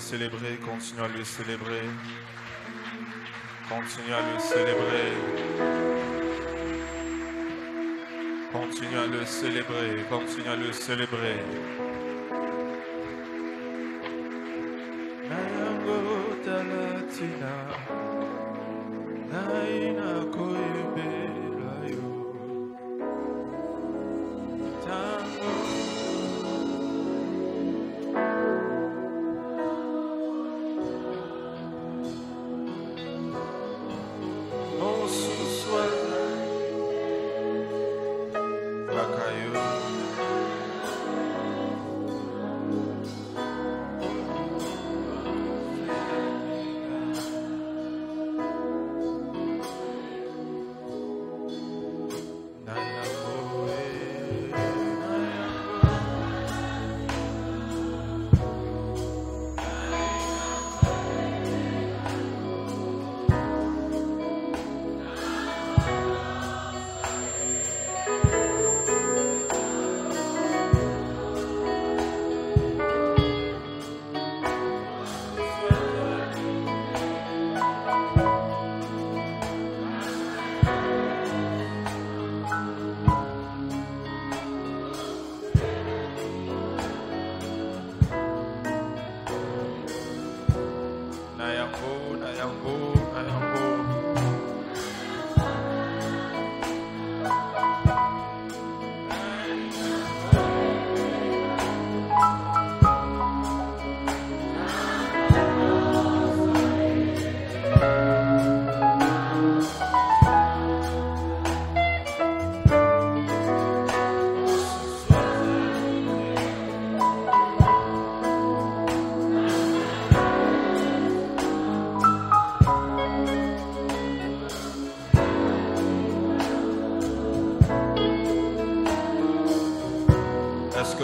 célébrer, continue à le célébrer. Continue à le célébrer. Continue à le célébrer. Continue à le célébrer. Nayango talatina. Naina koibelayo. Tango.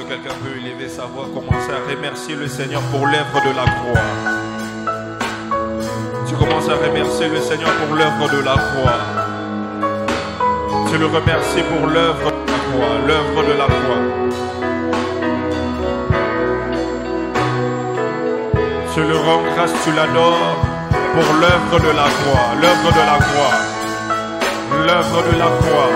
Quelqu'un peut élever sa voix, commencer à remercier le Seigneur pour l'œuvre de la croix. Tu commences à remercier le Seigneur pour l'œuvre de la croix. Tu le remercies pour l'œuvre de la croix, l'œuvre de la croix. Tu le rends grâce, tu l'adores pour l'œuvre de la croix, l'œuvre de la croix, l'œuvre de la croix.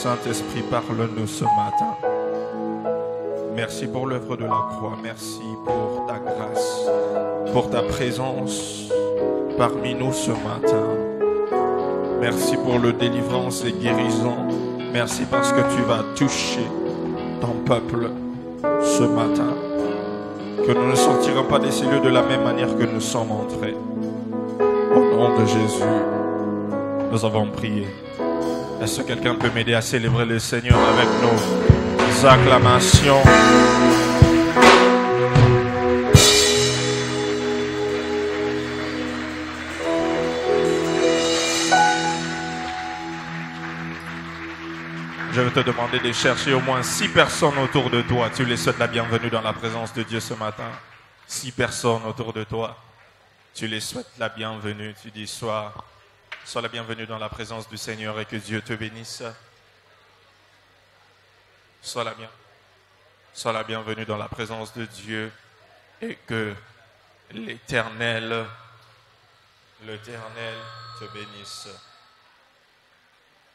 Saint-Esprit, parle-nous ce matin. Merci pour l'œuvre de la croix. Merci pour ta grâce, pour ta présence parmi nous ce matin. Merci pour le délivrance et guérison. Merci parce que tu vas toucher ton peuple ce matin. Que nous ne sortirons pas des lieux de la même manière que nous sommes entrés. Au nom de Jésus, nous avons prié. Est-ce que quelqu'un peut m'aider à célébrer le Seigneur avec nos acclamations? Je vais te demander de chercher au moins 6 personnes autour de toi. Tu les souhaites la bienvenue dans la présence de Dieu ce matin. 6 personnes autour de toi. Tu les souhaites la bienvenue. Tu dis, sois Sois la bienvenue dans la présence du Seigneur et que Dieu te bénisse. Sois la bienvenue dans la présence de Dieu et que l'Éternel te bénisse.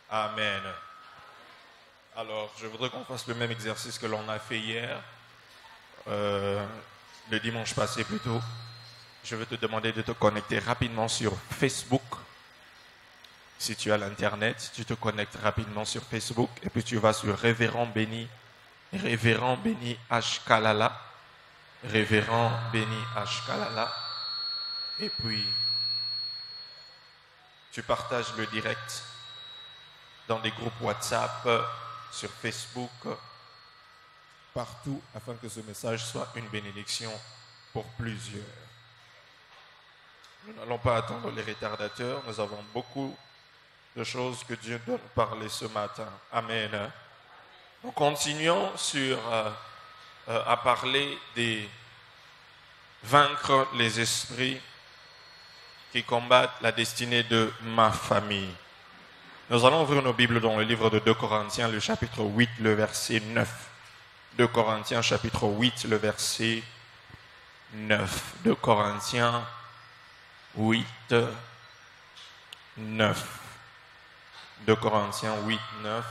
Amen. Alors, je voudrais qu'on fasse le même exercice que l'on a fait hier, le dimanche passé plutôt. Je vais te demander de te connecter rapidement sur Facebook. Si tu as l'internet, tu te connectes rapidement sur Facebook et puis tu vas sur Révérend Béni H. Kalala. Révérend Béni H. Kalala. Et puis, tu partages le direct dans des groupes WhatsApp, sur Facebook, partout, afin que ce message soit une bénédiction pour plusieurs. Nous n'allons pas attendre les retardateurs, nous avons beaucoup de choses que Dieu doit nous parler ce matin. Amen. Nous continuons à parler des vaincre les esprits qui combattent la destinée de ma famille. Nous allons ouvrir nos Bibles dans le livre de 2 Corinthiens, le chapitre 8, le verset 9. 2 Corinthiens, chapitre 8, le verset 9. 2 Corinthiens 8, 9. 2 Corinthiens 8, 9.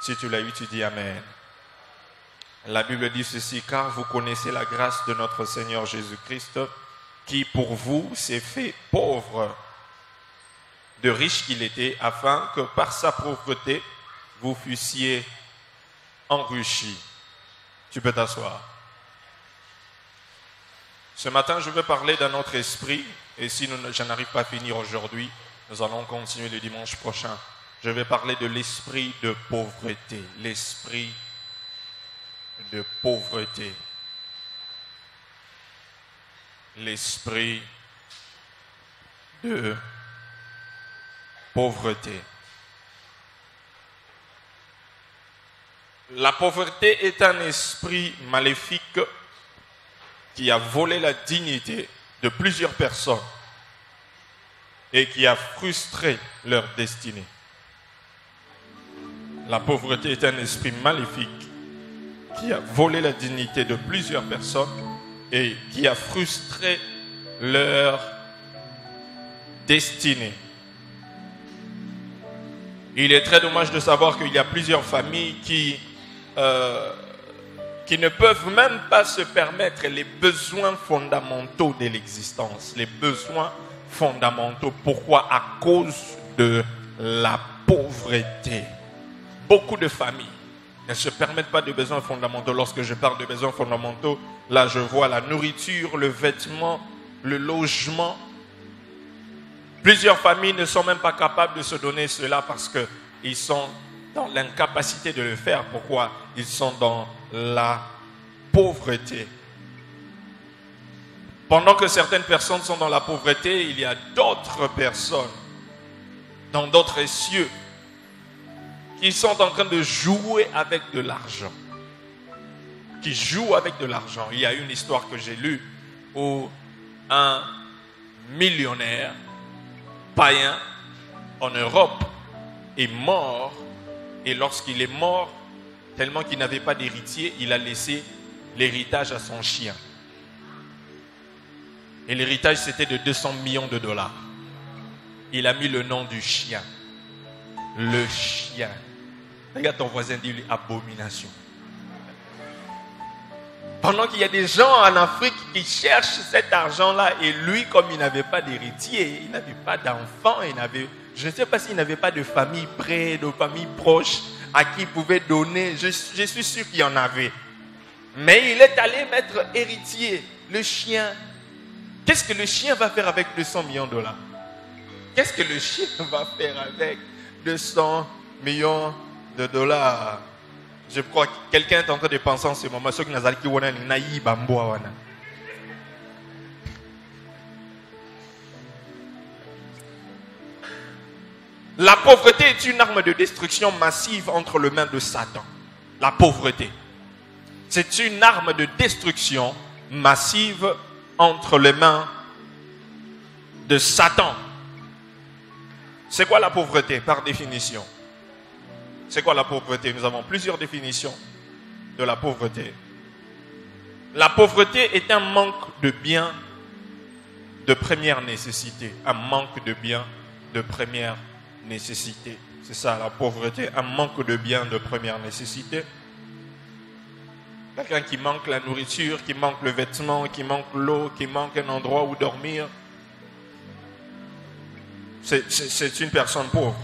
Si tu l'as eu, tu dis Amen. La Bible dit ceci: car vous connaissez la grâce de notre Seigneur Jésus-Christ, qui pour vous s'est fait pauvre, de riche qu'il était, afin que par sa pauvreté, vous fussiez enrichis. Tu peux t'asseoir. Ce matin, je vais parler d'un autre esprit, et si je n'arrive pas à finir aujourd'hui, nous allons continuer le dimanche prochain. Je vais parler de l'esprit de pauvreté. L'esprit de pauvreté. L'esprit de pauvreté. La pauvreté est un esprit maléfique qui a volé la dignité de plusieurs personnes et qui a frustré leur destinée. La pauvreté est un esprit maléfique qui a volé la dignité de plusieurs personnes et qui a frustré leur destinée. Il est très dommage de savoir qu'il y a plusieurs familles qui ne peuvent même pas se permettre les besoins fondamentaux de l'existence. Les besoins fondamentaux. Pourquoi? À cause de la pauvreté. Beaucoup de familles ne se permettent pas de besoins fondamentaux. Lorsque je parle de besoins fondamentaux, là je vois la nourriture, le vêtement, le logement. Plusieurs familles ne sont même pas capables de se donner cela parce qu'ils sont dans l'incapacité de le faire. Pourquoi? Ils sont dans la pauvreté. Pendant que certaines personnes sont dans la pauvreté, il y a d'autres personnes dans d'autres cieux qui sont en train de jouer avec de l'argent. Qui jouent avec de l'argent. Il y a une histoire que j'ai lue où un millionnaire païen en Europe est mort, et lorsqu'il est mort, tellement qu'il n'avait pas d'héritier, il a laissé l'héritage à son chien. Et l'héritage, c'était de 200 millions de dollars. Il a mis le nom du chien. Le chien. Regarde ton voisin, dis-lui abomination. Pendant qu'il y a des gens en Afrique qui cherchent cet argent-là, et lui, comme il n'avait pas d'héritier, il n'avait pas d'enfant, je ne sais pas s'il n'avait pas de famille près, de famille proche à qui il pouvait donner. Je suis sûr qu'il y en avait. Mais il est allé mettre héritier, le chien. Qu'est-ce que le chien va faire avec 200 millions de dollars? Qu'est-ce que le chien va faire avec 200 millions de dollars? Je crois que quelqu'un est en train de penser en ce moment. Ceux qui n'ont pas naïf, la pauvreté est une arme de destruction massive entre les mains de Satan. La pauvreté. C'est une arme de destruction massive entre les mains de Satan. C'est quoi la pauvreté par définition? C'est quoi la pauvreté? Nous avons plusieurs définitions de la pauvreté. La pauvreté est un manque de biens de première nécessité. Un manque de biens de première nécessité. C'est ça la pauvreté, un manque de biens de première nécessité. Quelqu'un qui manque la nourriture, qui manque le vêtement, qui manque l'eau, qui manque un endroit où dormir. C'est une personne pauvre.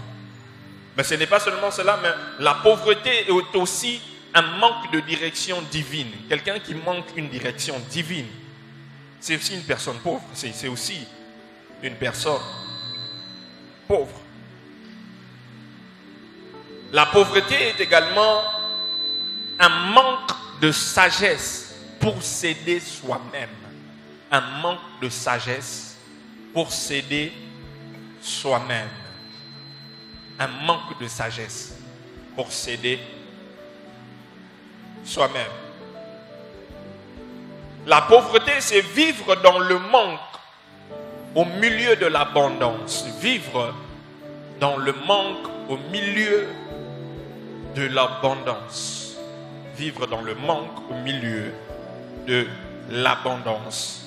Mais ce n'est pas seulement cela, mais la pauvreté est aussi un manque de direction divine. Quelqu'un qui manque une direction divine, c'est aussi une personne pauvre. C'est aussi une personne pauvre. La pauvreté est également un manque de sagesse pour s'aider soi-même. Un manque de sagesse pour s'aider soi-même. Un manque de sagesse pour s'aider soi-même. La pauvreté, c'est vivre dans le manque au milieu de l'abondance. Vivre dans le manque au milieu de l'abondance. Vivre dans le manque au milieu de l'abondance.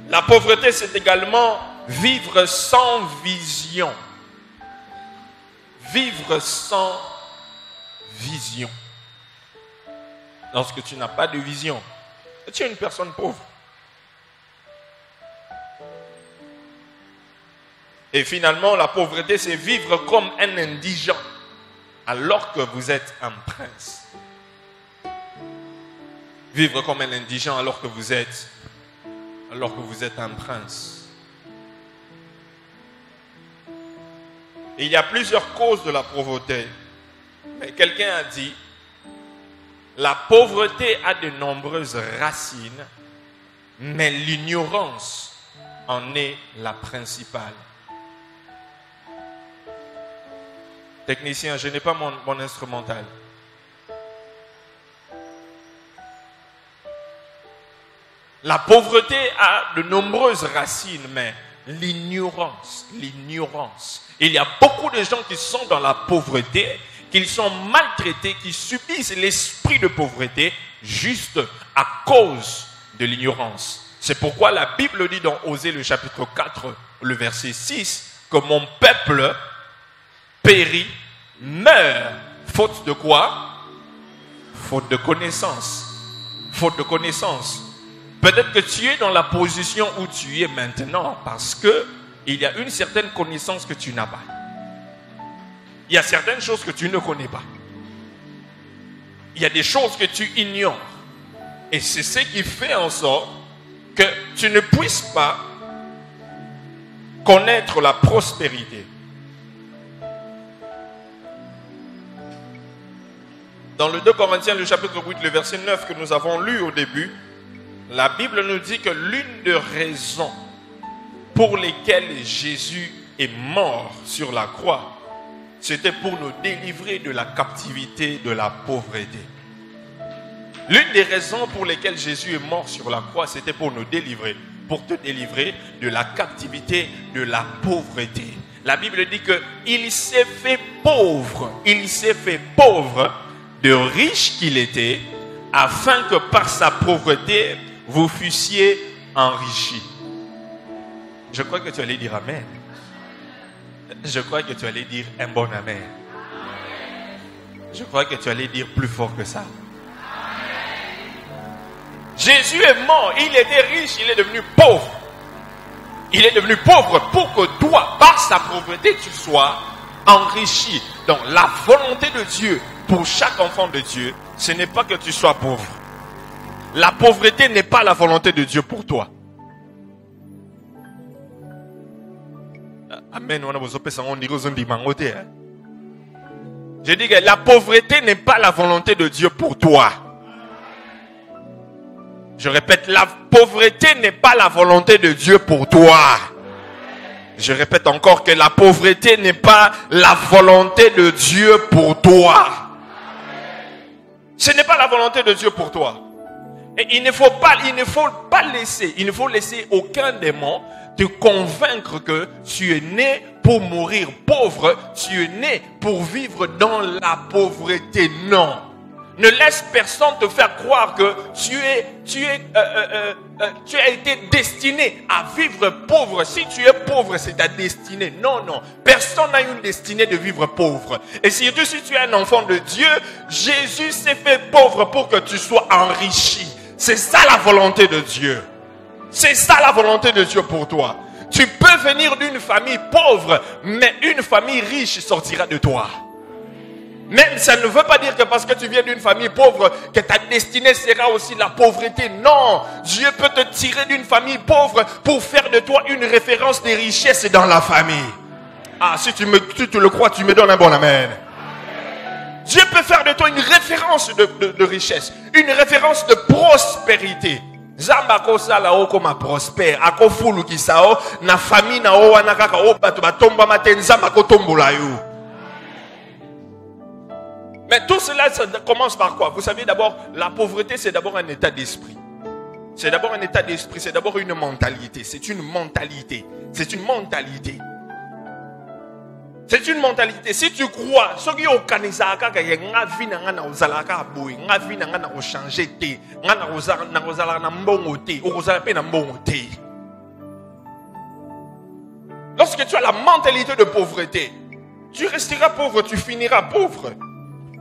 La pauvreté, c'est également vivre sans vision. Vivre sans vision. Lorsque tu n'as pas de vision, tu es une personne pauvre. Et finalement, la pauvreté, c'est vivre comme un indigent alors que vous êtes un prince. Vivre comme un indigent alors que vous êtes un prince. Et il y a plusieurs causes de la pauvreté. Mais quelqu'un a dit, la pauvreté a de nombreuses racines, mais l'ignorance en est la principale. Technicien, je n'ai pas mon instrumental. La pauvreté a de nombreuses racines, mais l'ignorance. Il y a beaucoup de gens qui sont dans la pauvreté, qui sont maltraités, qui subissent l'esprit de pauvreté juste à cause de l'ignorance. C'est pourquoi la Bible dit dans Osée le chapitre 4, le verset 6, que mon peuple périt, meurt. Faute de quoi? Faute de connaissance. Faute de connaissance. Peut-être que tu es dans la position où tu es maintenant parce que il y a une certaine connaissance que tu n'as pas. Il y a certaines choses que tu ne connais pas. Il y a des choses que tu ignores. Et c'est ce qui fait en sorte que tu ne puisses pas connaître la prospérité. Dans le 2 Corinthiens, le chapitre 8, le verset 9 que nous avons lu au début, la Bible nous dit que l'une des raisons pour lesquelles Jésus est mort sur la croix, c'était pour nous délivrer de la captivité de la pauvreté. L'une des raisons pour lesquelles Jésus est mort sur la croix, c'était pour nous délivrer, pour te délivrer de la captivité de la pauvreté. La Bible dit qu'il s'est fait pauvre, de riche qu'il était, afin que par sa pauvreté, vous fussiez enrichis. Je crois que tu allais dire Amen. Je crois que tu allais dire un bon Amen. Je crois que tu allais dire plus fort que ça. Jésus est mort, il était riche, il est devenu pauvre. Il est devenu pauvre pour que toi, par sa pauvreté, tu sois enrichi. Donc la volonté de Dieu pour chaque enfant de Dieu, ce n'est pas que tu sois pauvre. La pauvreté n'est pas la volonté de Dieu pour toi. Amen. Je dis que la pauvreté n'est pas la volonté de Dieu pour toi. Je répète, la pauvreté n'est pas la volonté de Dieu pour toi. Je répète encore que la pauvreté n'est pas la volonté de Dieu pour toi. Ce n'est pas la volonté de Dieu pour toi. Et il ne faut pas laisser aucun démon te convaincre que tu es né pour mourir pauvre, tu es né pour vivre dans la pauvreté. Non. Ne laisse personne te faire croire que tu as été destiné à vivre pauvre. Si tu es pauvre, c'est ta destinée. Non, non. Personne n'a une destinée de vivre pauvre. Et surtout si tu es un enfant de Dieu, Jésus s'est fait pauvre pour que tu sois enrichi. C'est ça la volonté de Dieu. C'est ça la volonté de Dieu pour toi. Tu peux venir d'une famille pauvre, mais une famille riche sortira de toi. Même ça ne veut pas dire que parce que tu viens d'une famille pauvre, que ta destinée sera aussi la pauvreté. Non, Dieu peut te tirer d'une famille pauvre pour faire de toi une référence des richesses dans la famille. Ah, si tu le crois, tu me donnes un bon amen. Dieu peut faire de toi une référence de richesse, une référence de prospérité. Zamba ko sala o koma prospère, ako fulu kisao na famille na o wana kaka o bato batomba maten zamba ko tombola yo. Mais tout cela, ça commence par quoi? Vous savez d'abord, la pauvreté, c'est d'abord un état d'esprit. C'est d'abord un état d'esprit, c'est d'abord une mentalité. C'est une mentalité. C'est une mentalité. C'est une mentalité. Si tu crois, ce qui est au Kanisaka, que nga vie na ozalaka boy, nga vie na changer te, nga na ozala na mbongo te, ozala pe na mbongo te. Lorsque tu as la mentalité de pauvreté, tu resteras pauvre, tu finiras pauvre.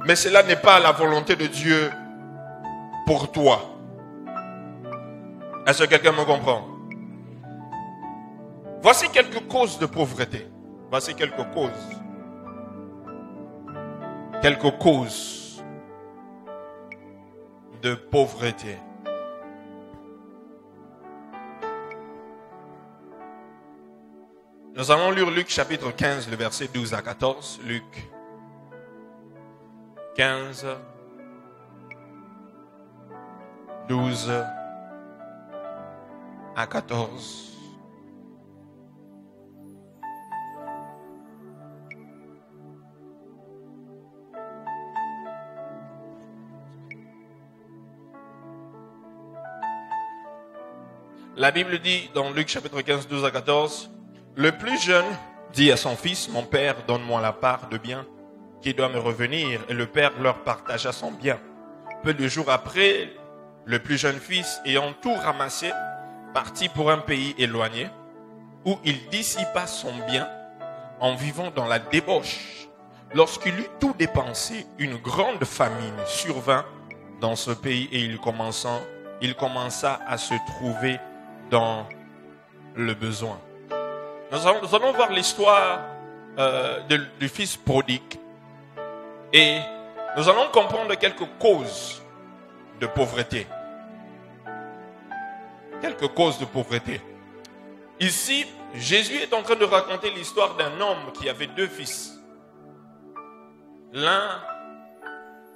Mais cela n'est pas la volonté de Dieu pour toi. Est-ce que quelqu'un me comprend? Voici quelques causes de pauvreté. Voici quelques causes. Quelques causes de pauvreté. Nous allons lire Luc chapitre 15, le verset 12 à 14. Luc 15, 12 à 14. La Bible dit dans Luc chapitre 15, 12 à 14, le plus jeune dit à son fils, mon père, donne-moi la part de bien qui doit me revenir. Et le père leur partagea son bien. Peu de jours après, le plus jeune fils, ayant tout ramassé, partit pour un pays éloigné, où il dissipa son bien en vivant dans la débauche. Lorsqu'il eut tout dépensé, une grande famine survint dans ce pays et il commença à se trouver dans le besoin. Nous allons voir l'histoire du fils prodigue. Et nous allons comprendre quelques causes de pauvreté. Quelques causes de pauvreté. Ici, Jésus est en train de raconter l'histoire d'un homme qui avait deux fils. L'un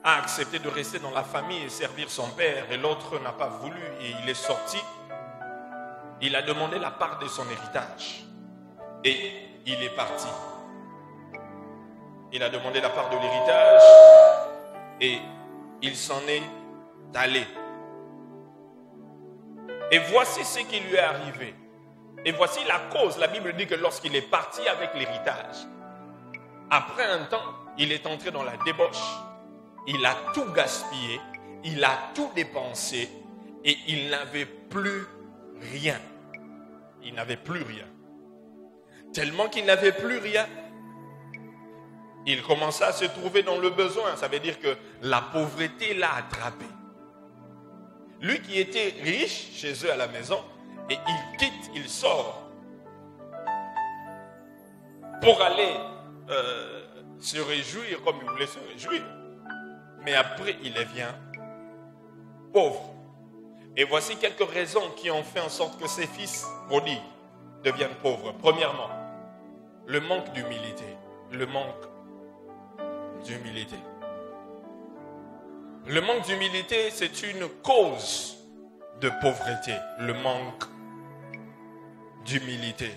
a accepté de rester dans la famille et servir son père, et l'autre n'a pas voulu et il est sorti. Il a demandé la part de son héritage et il est parti. Il a demandé la part de l'héritage et il s'en est allé. Et voici ce qui lui est arrivé. Et voici la cause. La Bible dit que lorsqu'il est parti avec l'héritage, après un temps, il est entré dans la débauche. Il a tout gaspillé, il a tout dépensé et il n'avait plus rien. Il n'avait plus rien. Tellement qu'il n'avait plus rien, il commença à se trouver dans le besoin. Ça veut dire que la pauvreté l'a attrapé. Lui qui était riche chez eux à la maison, et il quitte, il sort pour aller se réjouir comme il voulait se réjouir. Mais après, il devient pauvre. Et voici quelques raisons qui ont fait en sorte que ses fils prodigues deviennent pauvres. Premièrement, le manque d'humilité. Le manque d'humilité. Le manque d'humilité, c'est une cause de pauvreté. Le manque d'humilité.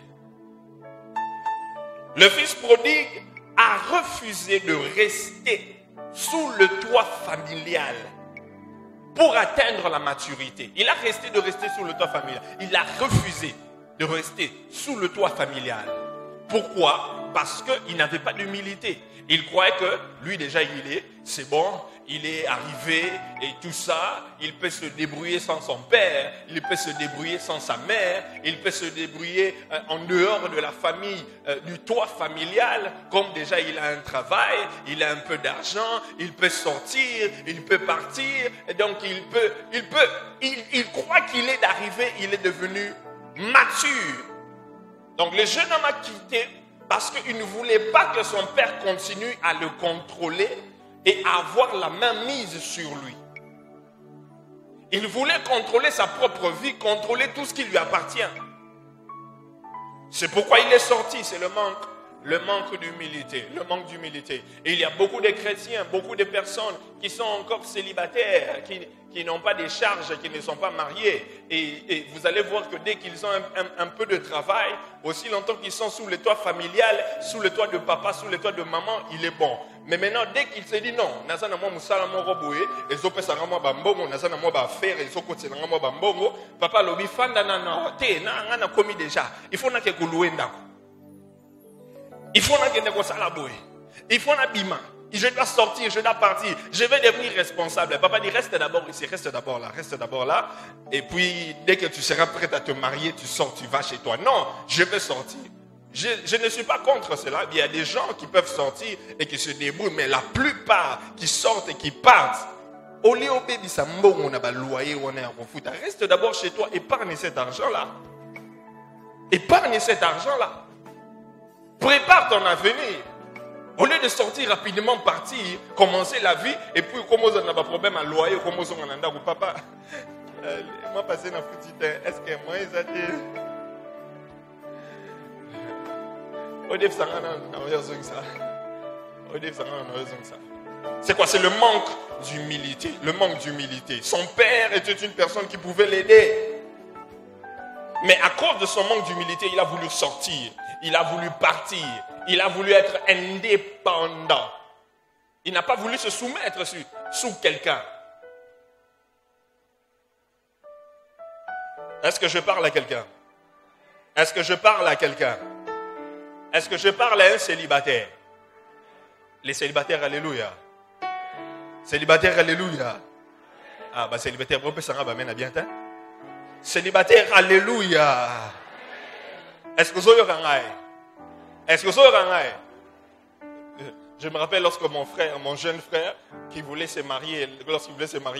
Le fils prodigue a refusé de rester sous le toit familial pour atteindre la maturité. Il a resté de rester sous le toit familial. Il a refusé de rester sous le toit familial Pourquoi? Parce qu'il n'avait pas d'humilité. Il croyait que lui déjà c'est bon, il est arrivé et tout ça, il peut se débrouiller sans son père, il peut se débrouiller sans sa mère, il peut se débrouiller en dehors de la famille, du toit familial, comme déjà il a un travail, il a un peu d'argent, il peut sortir, il peut partir, et donc il croit qu'il est arrivé, il est devenu mature. Donc le jeune homme a quitté parce qu'il ne voulait pas que son père continue à le contrôler et à avoir la main mise sur lui. Il voulait contrôler sa propre vie, contrôler tout ce qui lui appartient. C'est pourquoi il est sorti, c'est le manque d'humilité, le manque d'humilité. Et il y a beaucoup de chrétiens, beaucoup de personnes qui sont encore célibataires, qui n'ont pas de charges, qui ne sont pas mariés. Et vous allez voir que dès qu'ils ont un peu de travail, aussi longtemps qu'ils sont sous le toit familial, sous le toit de papa, sous le toit de maman, il est bon. Mais maintenant, dès qu'il se dit non, papa lobi fanda na komi déjà. Il faut que il faut que il faut bima. Je dois sortir, je dois partir, je vais devenir responsable. Papa dit reste d'abord ici, reste d'abord là. Et puis dès que tu seras prêt à te marier, tu sors, tu vas chez toi. Non, je vais sortir. Je ne suis pas contre cela. Il y a des gens qui peuvent sortir et qui se débrouillent, mais la plupart qui sortent et qui partent, au lieu de ça, on a loyer, on est en foot. Reste d'abord chez toi, épargne cet argent-là. Épargne cet argent-là. Prépare ton avenir. Au lieu de sortir rapidement, partir, commencer la vie, et puis comme on a un problème à loyer, comme on a un papa, moi passer dans le petit est-ce que moi ils ont c'est quoi? C'est le manque d'humilité. Le manque d'humilité. Son père était une personne qui pouvait l'aider. Mais à cause de son manque d'humilité, il a voulu sortir. Il a voulu partir. Il a voulu être indépendant. Il n'a pas voulu se soumettre sous quelqu'un. Est-ce que je parle à quelqu'un? Est-ce que je parle à quelqu'un? Est-ce que je parle à un célibataire? Les célibataires, alléluia. Célibataire, alléluia. Ah, bah célibataire, on peut s'en rendre bien. Célibataire, alléluia. Est-ce que vous avez un Est-ce que vous avez un Je me rappelle lorsque mon jeune frère, lorsqu'il voulait se marier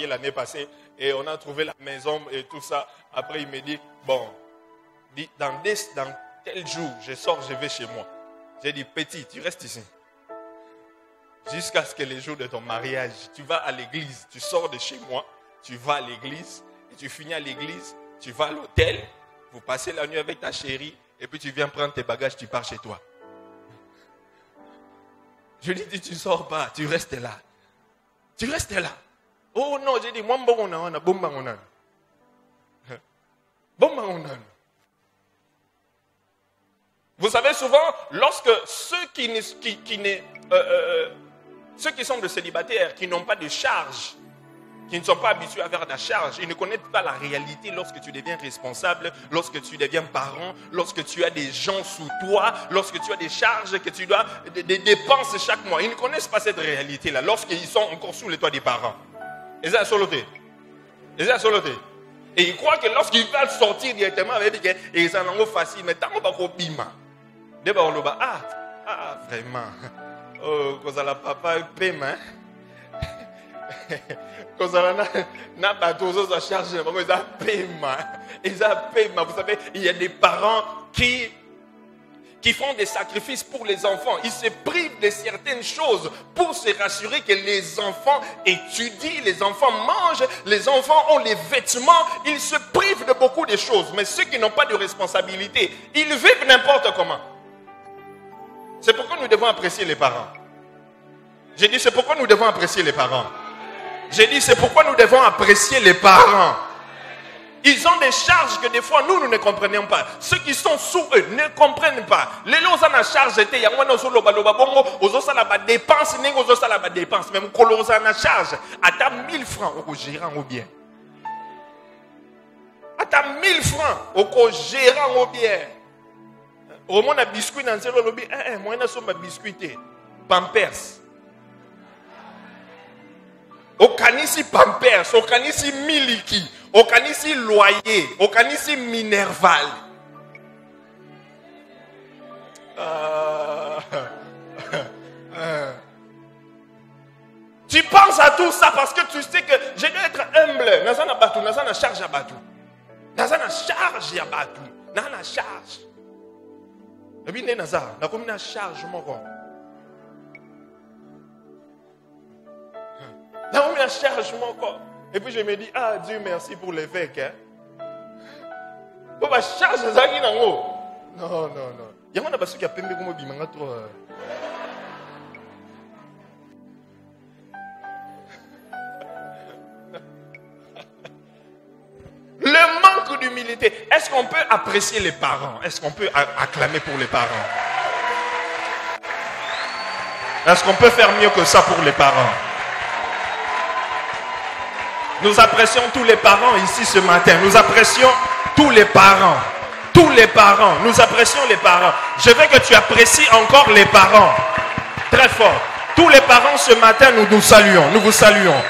l'année passée, et on a trouvé la maison et tout ça. Après, il me dit, bon, dans tel jour, je sors, je vais chez moi. J'ai dit, petit, tu restes ici. Jusqu'à ce que le jour de ton mariage, tu vas à l'église, tu sors de chez moi, tu vas à l'église, et tu finis à l'église, tu vas à l'hôtel, vous passez la nuit avec ta chérie, et puis tu viens prendre tes bagages, tu pars chez toi. Je lui dis, tu ne sors pas, tu restes là. Tu restes là. Oh non, j'ai dit, moi, vous savez, souvent, lorsque ceux qui sont de célibataires, qui n'ont pas de charge, qui ne sont pas habitués à faire de la charge, ils ne connaissent pas la réalité lorsque tu deviens responsable, lorsque tu deviens parent, lorsque tu as des gens sous toi, lorsque tu as des charges que tu dois, des dépenses chaque mois. Ils ne connaissent pas cette réalité-là lorsqu'ils sont encore sous le toit des parents. Et ça, et ils croient que lorsqu'ils veulent sortir directement avec eux, ils en ont facile, mais tant qu'on va au bima. D'abord, on va, vraiment. Oh, quand la papa paiement. Quand na bateau ça charge, ils ont paiement. Vous savez, il y a des parents qui font des sacrifices pour les enfants. Ils se privent de certaines choses pour se rassurer que les enfants étudient, les enfants mangent, les enfants ont les vêtements. Ils se privent de beaucoup de choses. Mais ceux qui n'ont pas de responsabilité, ils vivent n'importe comment. C'est pourquoi nous devons apprécier les parents. J'ai dit, c'est pourquoi nous devons apprécier les parents. J'ai dit, c'est pourquoi nous devons apprécier les parents. Ils ont des charges que des fois nous ne comprenons pas. Ceux qui sont sous eux ne comprennent pas. Les lots en charge étaient, il y a moins de dépenses, dépenses, même colos en charge. À ta 1000 francs au gérant ou bien. À ta 1000 francs au gérant ou bien. Au moins, un biscuit dans le lobby. Moi, je suis un biscuit. Pampers. Au canisi Pampers. Au canisi Miliki. Au canisi Loyer. Au canisi Minerval. Tu penses à tout ça parce que tu sais que je dois être humble. Nazana Batou, Nazana charge à Batou. Nazana charge à Batou. Nazana charge. Et puis, Nazana, na comme na charge mon corps. Na comme na charge mon corps. Et puis je me dis, ah Dieu merci pour l'évêque. Pour ma charge zaki nango. Non. Il y a un parce qu'il y a pembe comme bimanga trop. Le manque d'humilité. Est-ce qu'on peut apprécier les parents? Est-ce qu'on peut acclamer pour les parents? Est-ce qu'on peut faire mieux que ça pour les parents? Nous apprécions tous les parents ici ce matin. Nous apprécions tous les parents. Tous les parents. Nous apprécions les parents. Je veux que tu apprécies encore les parents. Très fort. Tous les parents ce matin, nous nous saluons. Nous vous saluons.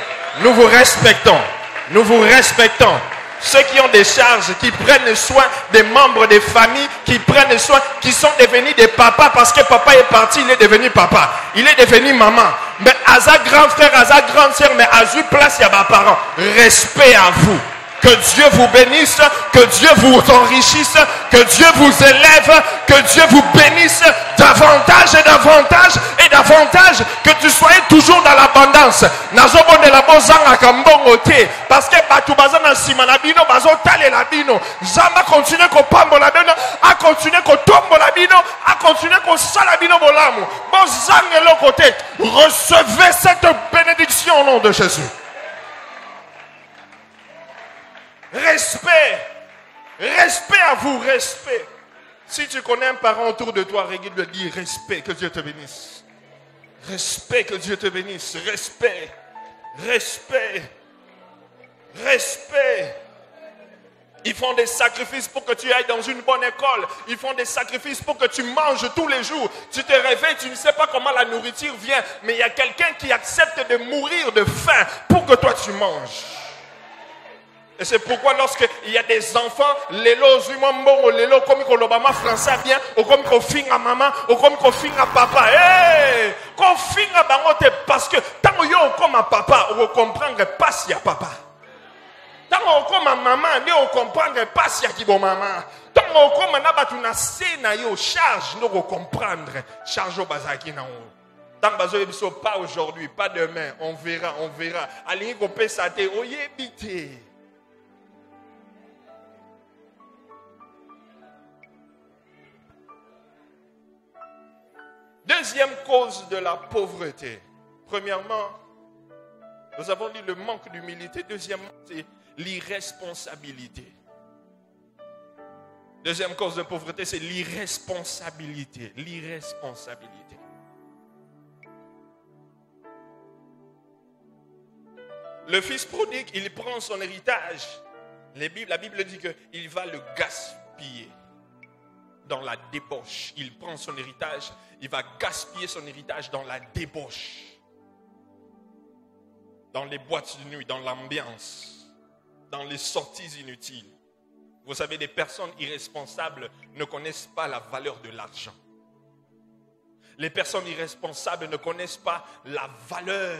Nous vous respectons. Nous vous respectons. Ceux qui ont des charges, qui prennent soin des membres des familles, qui prennent soin, qui sont devenus des papas parce que papa est parti, il est devenu papa. Il est devenu maman. Mais à sa grand frère, à sa grande sœur, mais à sa place, il y a mes parents. Respect à vous. Que Dieu vous bénisse, que Dieu vous enrichisse, que Dieu vous élève, que Dieu vous bénisse davantage et davantage et davantage, que tu sois toujours dans l'abondance. Parce que Batubazana Simanabino, Bazo Tale Labino, Zama continue qu'on pambo la bino, a continué qu'on tombe la bino, a continué qu'on salabino bolamo. Bon Zang est l'autre côté. Recevez cette bénédiction au nom de Jésus. Respect. Respect à vous, respect. Si tu connais un parent autour de toi, régulièrement dis respect, que Dieu te bénisse. Respect, que Dieu te bénisse. Respect. Respect. Respect. Ils font des sacrifices pour que tu ailles dans une bonne école. Ils font des sacrifices pour que tu manges tous les jours. Tu te réveilles, tu ne sais pas comment la nourriture vient. Mais il y a quelqu'un qui accepte de mourir de faim pour que toi tu manges. Et c'est pourquoi lorsqu'il y a des enfants, l'élo, zumambo, l'élo, comme l'Obama français bien, ou comme qu'on finit à maman, ou comme qu'on finit à papa. Hey! Qu'on finit à bangote, parce que tant qu'on est comme à papa, on ne comprendrait pas s'il y a papa. Tant qu'on est comme à maman, on ne comprendrait pas s'il y a qui bon maman. Tant qu'on est comme à nabatuna sena yo charge, on ne comprendrait. Charge au bazaki na on. Tant que ne pas aujourd'hui, pas demain, on verra. Aligné qu'on peut s'attendre, on y habite. Deuxième cause de la pauvreté. Premièrement, nous avons dit le manque d'humilité. Deuxièmement, c'est l'irresponsabilité. Deuxième cause de pauvreté, c'est l'irresponsabilité. L'irresponsabilité. Le fils prodigue, il prend son héritage. La Bible dit qu'il va le gaspiller. Dans la débauche. Il prend son héritage, il va gaspiller son héritage dans la débauche. Dans les boîtes de nuit, dans l'ambiance, dans les sorties inutiles. Vous savez, des personnes irresponsables ne connaissent pas la valeur de l'argent. Les personnes irresponsables ne connaissent pas la valeur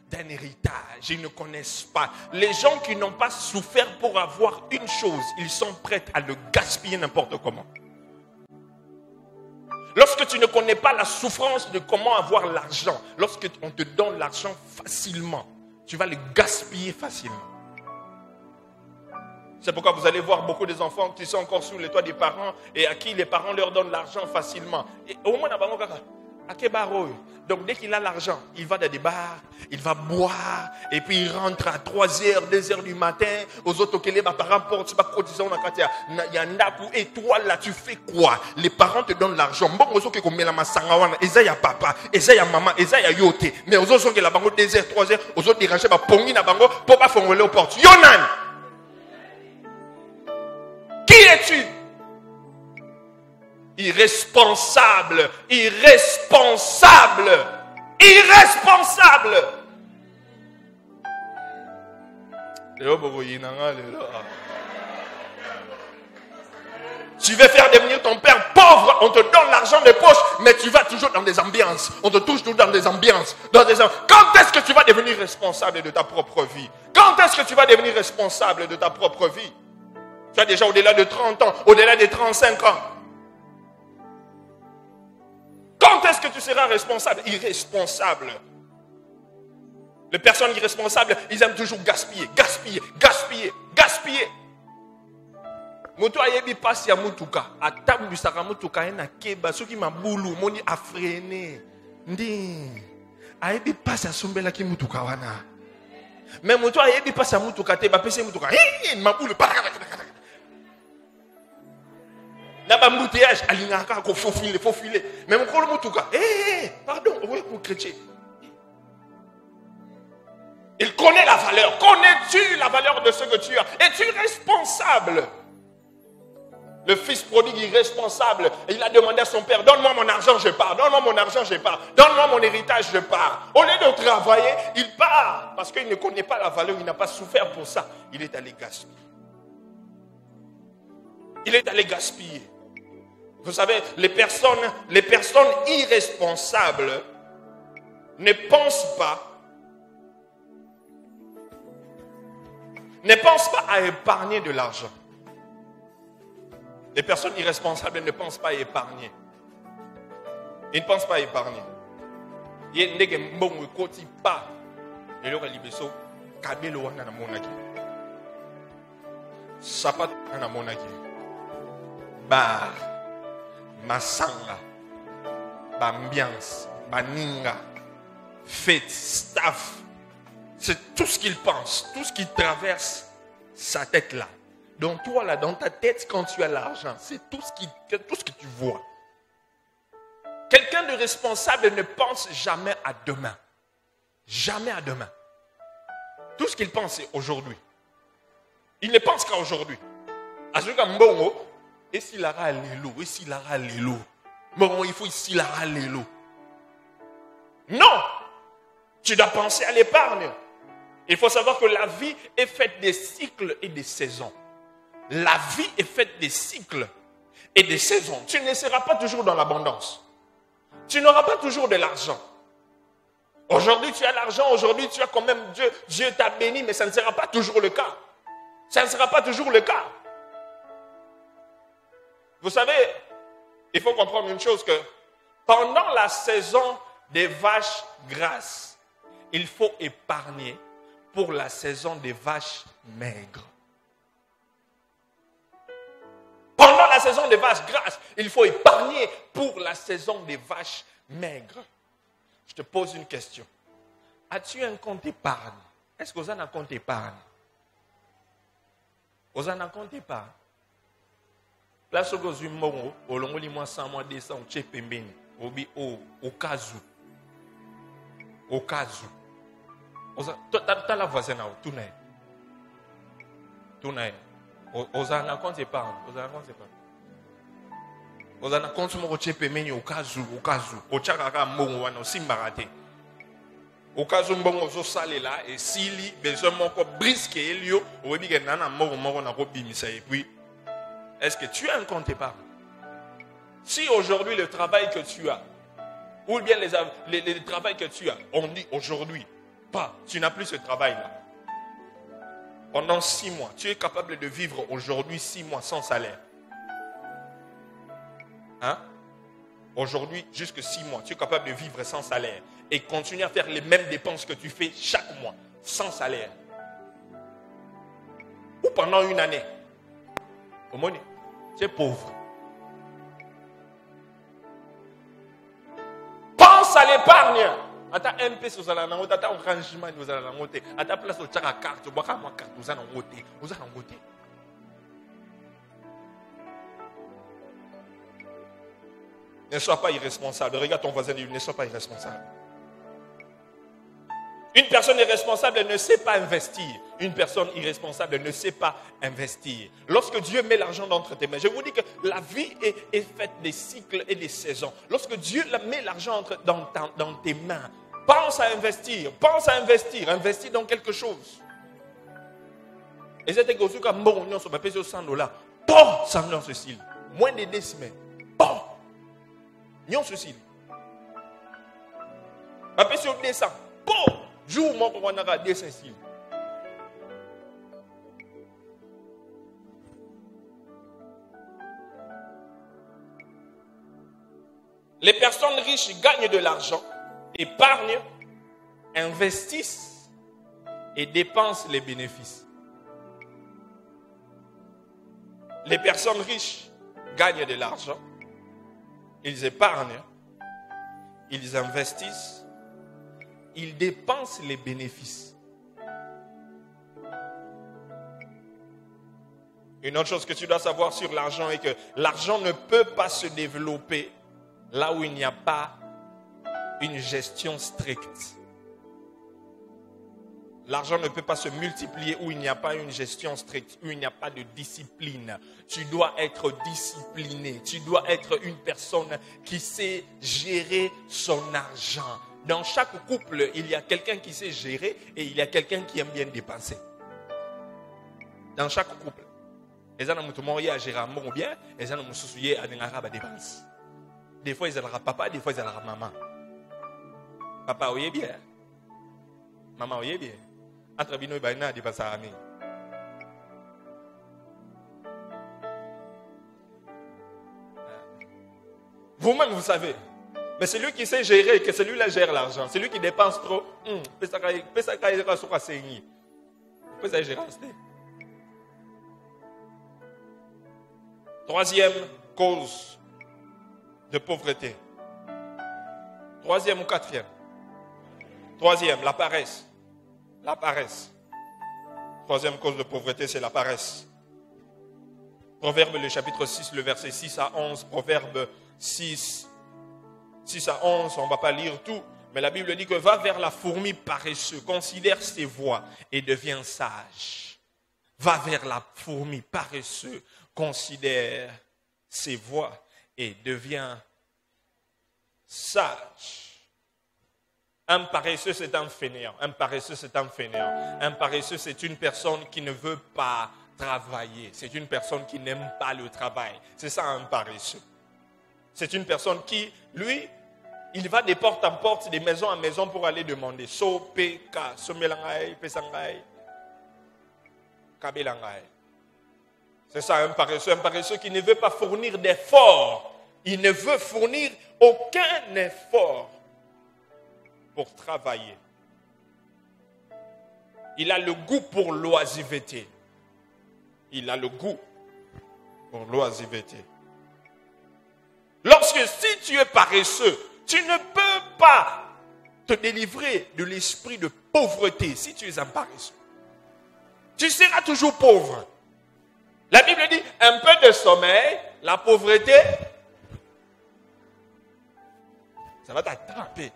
d'un héritage. Ils ne connaissent pas. Les gens qui n'ont pas souffert pour avoir une chose, ils sont prêts à le gaspiller n'importe comment. Lorsque tu ne connais pas la souffrance de comment avoir l'argent, lorsque on te donne l'argent facilement, tu vas le gaspiller facilement. C'est pourquoi vous allez voir beaucoup des enfants qui sont encore sous les toits des parents et à qui les parents leur donnent l'argent facilement. Et au moins, donc dès qu'il a l'argent, il va dans des bars, il va boire, et puis il rentre à 3h, 2h du matin, aux autres les parents portent, il y a un coup, et toi là tu fais quoi? Les parents te donnent l'argent. Bon, aux autres qui met la massangawana, et ça y a papa, et ça y a maman, et ça y a yote. Mais aux autres qui la bango 2h, 3h, aux autres dérangés, bah pongi na bango, pour pas faire aux portes. Yonan! Qui es-tu? Irresponsable. Irresponsable. Irresponsable. Tu veux faire devenir ton père pauvre, on te donne l'argent de poche, mais tu vas toujours dans des ambiances. On te touche toujours dans des ambiances. Quand est-ce que tu vas devenir responsable de ta propre vie? Quand est-ce que tu vas devenir responsable de ta propre vie? Tu as déjà au-delà de 30 ans, au-delà de 35 ans. Quand est-ce que tu seras responsable? Irresponsable. Les personnes irresponsables, ils aiment toujours gaspiller, gaspiller, gaspiller, gaspiller. Moto ayebi pasi ya mutuka, atabu bisaka mutuka ena keba, soki mabulu, moni afrene. Ndi, ayebi pasi ya sombela ki mutuka wana. Mais moto ayebi pasi ya mutuka te, ba pesi mutuka, mabulu, Naba mbouteillage, alingaka ko faufile. Mais mon kolo mutuka, pardon, oui, pour chrétien. Il connaît la valeur. Connais-tu la valeur de ce que tu as? Es-tu responsable? Le fils prodigue irresponsable, il a demandé à son père, donne-moi mon argent, je pars. Donne-moi mon argent, je pars. Donne-moi mon héritage, je pars. Au lieu de travailler, il part. Parce qu'il ne connaît pas la valeur, il n'a pas souffert pour ça. Il est allé gaspiller. Il est allé gaspiller. Vous savez, les personnes irresponsables ne pensent pas à épargner de l'argent. Les personnes irresponsables ne pensent pas à épargner. Ils ne pensent pas à épargner. Il y a des gens qui ne pas. Et là, il y a des gens qui ont sapat na monaki. Bar, masanga, ambiance, baninga, fête, staff. C'est tout ce qu'il pense, tout ce qui traverse sa tête là. Donc toi là, dans ta tête, quand tu as l'argent, c'est tout ce que tu vois. Quelqu'un de responsable ne pense jamais à demain. Jamais à demain. Tout ce qu'il pense, c'est aujourd'hui. Il ne pense qu'à aujourd'hui. Et s'il a l'élo, et s'il a l'élo. Bon, il faut ici a l'élo. Non! Tu dois penser à l'épargne. Il faut savoir que la vie est faite des cycles et des saisons. La vie est faite des cycles et des saisons. Tu ne seras pas toujours dans l'abondance. Tu n'auras pas toujours de l'argent. Aujourd'hui, tu as l'argent. Aujourd'hui, tu as quand même Dieu. Dieu t'a béni, mais ça ne sera pas toujours le cas. Ça ne sera pas toujours le cas. Vous savez, il faut comprendre une chose que pendant la saison des vaches grasses, il faut épargner pour la saison des vaches maigres. Pendant la saison des vaches grasses, il faut épargner pour la saison des vaches maigres. Je te pose une question. As-tu un compte épargne? Est-ce que vous avez un compte épargne? Vous avez un compte épargne? Là, ce que vous avez, au long de 100 mois, 200, tu es pembeni. Au cas où. Au cas où. Tu as la voisine, tout n'est. Tout n'est. Vous avez un compte épargne. Vous avez un compte épargne. Vous avez un compte épargne au cas où. Au cas où. Au cas où. Si maraté. Au cas où vous allez là et s'il y a besoin de brisquer Elio, vous avez dit que nana mort na robimisa et puis est-ce que tu as un compte épargne? Si aujourd'hui le travail que tu as ou bien les travail que tu as, on dit aujourd'hui, pas, tu n'as plus ce travail-là. Pendant 6 mois, tu es capable de vivre aujourd'hui 6 mois sans salaire. Hein? Aujourd'hui, jusque 6 mois, tu es capable de vivre sans salaire et continuer à faire les mêmes dépenses que tu fais chaque mois, sans salaire. Ou pendant une année. Tu es pauvre. Pense à l'épargne. À ta MP, vous allez en à ta rangement, vous allez en côté. À ta place, vous avez une carte, vous avez une carte, vous allez en côté. Vous allez en côté. Ne sois pas irresponsable. Regarde ton voisin et dis, ne sois pas irresponsable. Une personne irresponsable ne sait pas investir. Une personne irresponsable ne sait pas investir. Lorsque Dieu met l'argent entre tes mains, je vous dis que la vie est faite des cycles et des saisons. Lorsque Dieu met l'argent dans tes mains, pense à investir, investis dans quelque chose. Et c'était comme ça, bon, on se paye $100. Bon, $100 ceci. Moins de 2 semaines. Bon, on ceci. On paye sur 200. Bon, jour, on a 200 ceci. Les personnes riches gagnent de l'argent, épargnent, investissent et dépensent les bénéfices. Les personnes riches gagnent de l'argent, ils épargnent, ils investissent, ils dépensent les bénéfices. Une autre chose que tu dois savoir sur l'argent est que l'argent ne peut pas se développer là où il n'y a pas une gestion stricte. L'argent ne peut pas se multiplier où il n'y a pas une gestion stricte, où il n'y a pas de discipline. Tu dois être discipliné. Tu dois être une personne qui sait gérer son argent. Dans chaque couple, il y a quelqu'un qui sait gérer et il y a quelqu'un qui aime bien dépenser. Dans chaque couple. Les gens ont géré bien, les gens ont soucié à dépenser. Des fois, ils ont papa, des fois, ils ont maman. Papa, oui, bien. Maman, oui, bien. Entre bino et baina, dépenser à ami. Vous-même, vous savez. Mais c'est lui qui sait gérer, que celui-là gère l'argent. C'est lui qui dépense trop. Troisième cause de pauvreté. Troisième ou quatrième? Troisième, la paresse. La paresse. Troisième cause de pauvreté, c'est la paresse. Proverbe, le chapitre 6, le verset 6 à 11. Proverbe 6 à 11, on ne va pas lire tout. Mais la Bible dit que va vers la fourmi paresseux, considère ses voies et deviens sage. Va vers la fourmi paresseux, considère ses voies et deviens sage. Un paresseux, c'est un fainéant. Un paresseux, c'est un fainéant. Un paresseux, c'est une personne qui ne veut pas travailler. C'est une personne qui n'aime pas le travail. C'est ça, un paresseux. C'est une personne qui, lui, il va de porte en porte, de maison en maison pour aller demander. So, peka, so melangai, pesangai, kabelangai. C'est ça, un paresseux qui ne veut pas fournir d'efforts. Il ne veut fournir aucun effort pour travailler. Il a le goût pour l'oisiveté. Il a le goût pour l'oisiveté. Lorsque si tu es paresseux, tu ne peux pas te délivrer de l'esprit de pauvreté si tu es un paresseux. Tu seras toujours pauvre. La Bible dit, un peu de sommeil, la pauvreté, ça va t'attraper.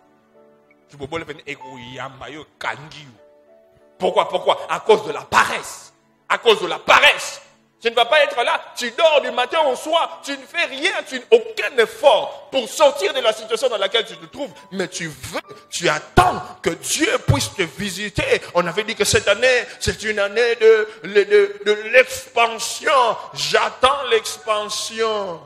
Pourquoi? À cause de la paresse. À cause de la paresse. Tu ne vas pas être là, tu dors du matin au soir, tu ne fais rien, tu n'as aucun effort pour sortir de la situation dans laquelle tu te trouves. Mais tu attends que Dieu puisse te visiter. On avait dit que cette année, c'est une année de l'expansion. J'attends l'expansion.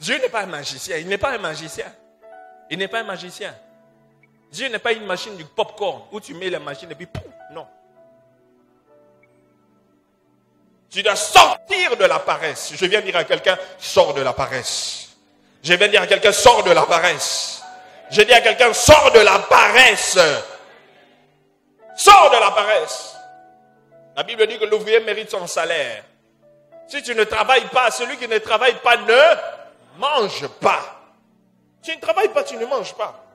Dieu n'est pas un magicien. Il n'est pas un magicien. Il n'est pas un magicien. Dieu n'est pas une machine du popcorn où tu mets la machine et puis pouf, non. Tu dois sortir de la paresse. Je viens dire à quelqu'un, sors de la paresse. Je viens dire à quelqu'un, sors de la paresse. Je dis à quelqu'un, sors de la paresse. Sors de la paresse. La Bible dit que l'ouvrier mérite son salaire. Si tu ne travailles pas, celui qui ne travaille pas ne mange pas. Tu ne travailles pas, tu ne manges pas.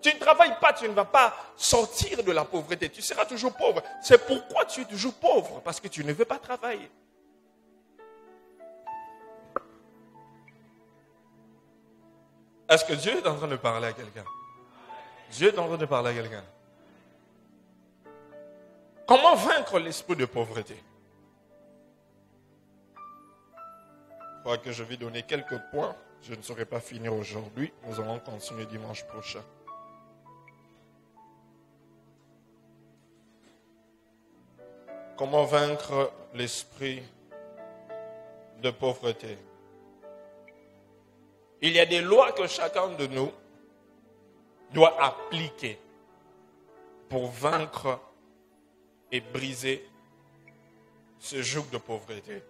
Tu ne travailles pas, tu ne vas pas sortir de la pauvreté. Tu seras toujours pauvre. C'est pourquoi tu es toujours pauvre, parce que tu ne veux pas travailler. Est-ce que Dieu est en train de parler à quelqu'un? Dieu est en train de parler à quelqu'un. Comment vaincre l'esprit de pauvreté? Je crois que je vais donner quelques points. Je ne saurais pas finir aujourd'hui. Nous allons continuer dimanche prochain. Comment vaincre l'esprit de pauvreté? Il y a des lois que chacun de nous doit appliquer pour vaincre et briser ce joug de pauvreté.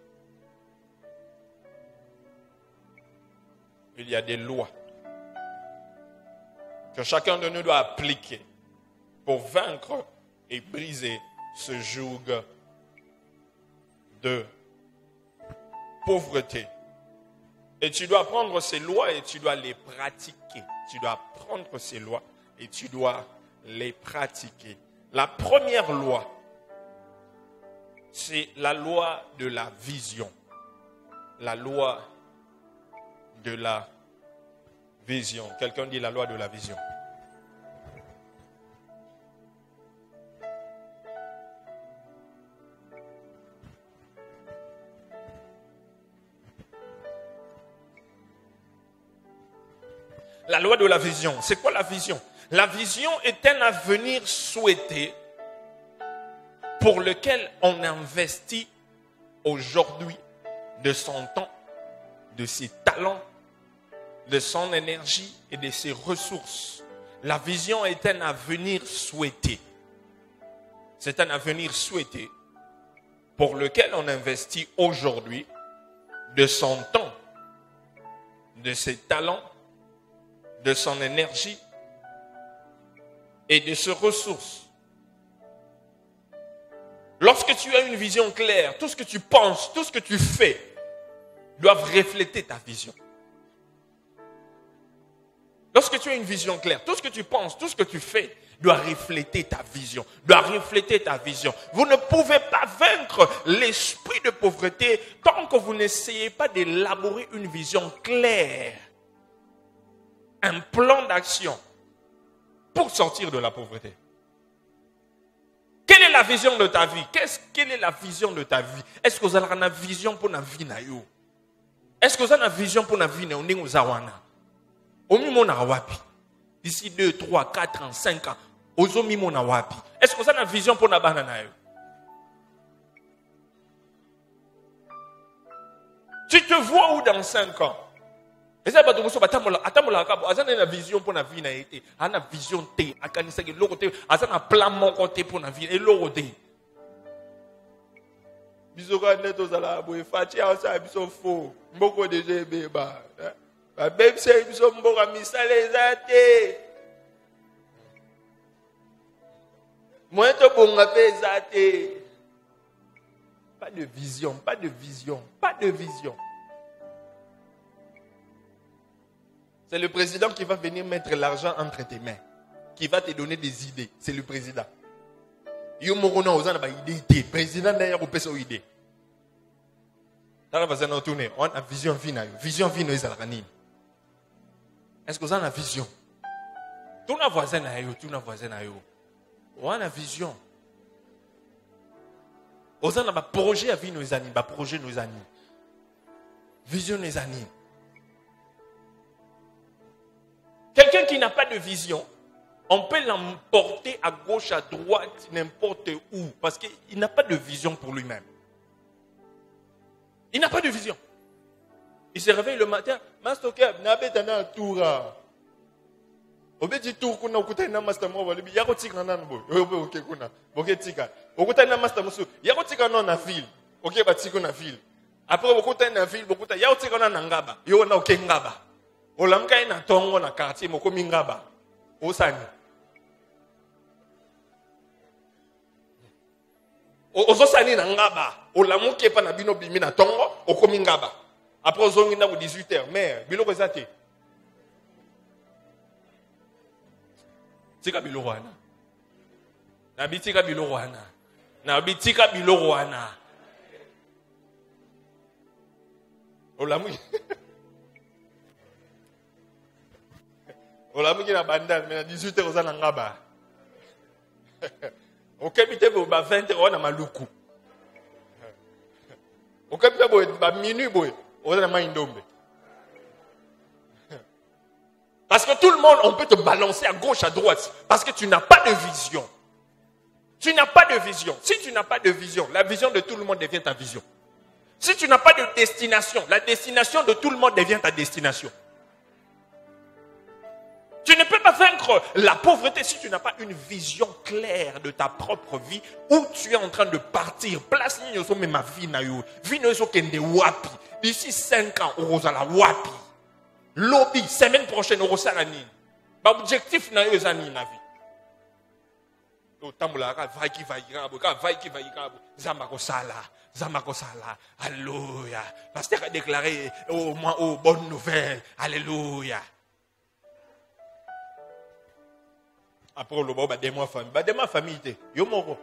Il y a des lois que chacun de nous doit appliquer pour vaincre et briser ce joug de pauvreté. Et tu dois prendre ces lois et tu dois les pratiquer. Tu dois prendre ces lois et tu dois les pratiquer. La première loi, c'est la loi de la vision. La loi de la vision. Quelqu'un dit la loi de la vision. La loi de la vision. C'est quoi la vision? La vision est un avenir souhaité pour lequel on investit aujourd'hui de son temps, de ses talents, de son énergie et de ses ressources. La vision est un avenir souhaité. C'est un avenir souhaité pour lequel on investit aujourd'hui de son temps, de ses talents, de son énergie et de ses ressources. Lorsque tu as une vision claire, tout ce que tu penses, tout ce que tu fais doivent refléter ta vision. Lorsque tu as une vision claire, tout ce que tu penses, tout ce que tu fais doit refléter ta vision. Doit refléter ta vision. Vous ne pouvez pas vaincre l'esprit de pauvreté tant que vous n'essayez pas d'élaborer une vision claire. Un plan d'action pour sortir de la pauvreté. Quelle est la vision de ta vie? Quelle est la vision de ta vie? Est-ce que vous avez une vision pour la vie? Est-ce que vous avez une vision pour la vie? D'ici 2, 3, 4 ans, 5 ans, est-ce que vous avez une vision pour la banane? Tu te vois où dans 5 ans? Et ça va une vision pour la vie, une vision té, un plan mon côté pour la vie et l'autre. Bisoka neto zala boy fatia sa biso fo mboko deje beba ba beb se biso mboka misale zate moito bonga pe zate. Pas de vision, pas de vision, pas de vision. C'est le président qui va venir mettre l'argent entre tes mains, qui va te donner des idées. C'est le président. Yo morona ozana ba idée président na ya ko pesa idée. Tala bazana tourner, on a vision vina yo. Vision vina ezalaka nini? Est-ce que vous avez une vision? Tout na voisin na yo, tout na voisin na yo. On a vision. Ozana ba projet à vie nos amis, ba projet nos amis. Vision nos amis. Quelqu'un qui n'a pas de vision, on peut l'emporter à gauche, à droite, n'importe où, parce qu'il n'a pas de vision pour lui-même. Il n'a pas de vision. Il se réveille le matin, Mastoka, n'abetana toura. Obedi tour kuna okuta na master mo walibi yako tika nana boy. OK kuna. Boke tika. Okuta na master musu. Yako tika na ville. OK ba tika na ville. Après okuta na ville, okuta yako tika na ngaba. Yo na OK ngaba. Olamka ina tongo na quartier moko mingaba. Osani. Ozosani na ngaba. Olamuke pa na bino bimi na tongo okomi ngaba. Après ozongi na 18h mais biloko ezate. tika biloko wana. Nabi tika biloko wana. Nabi tika biloko wana. Olamuki. Olamuki na bandane, mais à 18h oza na ngaba. Okebite bo ba 20h wana maluku. Okebite bo ba minuit boy, oza na maindombe. Parce que tout le monde, on peut te balancer à gauche, à droite. Parce que tu n'as pas de vision. Tu n'as pas de vision. Si tu n'as pas de vision, la vision de tout le monde devient ta vision. Si tu n'as pas de destination, la destination de tout le monde devient ta destination. Tu ne peux pas vaincre la pauvreté si tu n'as pas une vision claire de ta propre vie où tu es en train de partir. Place ni ma vie na yo. Vie no so kende wapi. D'ici 5 ans, orozala wapi. Lobby, semaine prochaine, orosala nini. Ba objectif na yo ezani na vie. O tambula ka vai ki vai ka zamba ko sala. Alléluia. Pasteur a déclaré au moins bonne nouvelle. Alléluia. Après le bas des mois famille yo moko.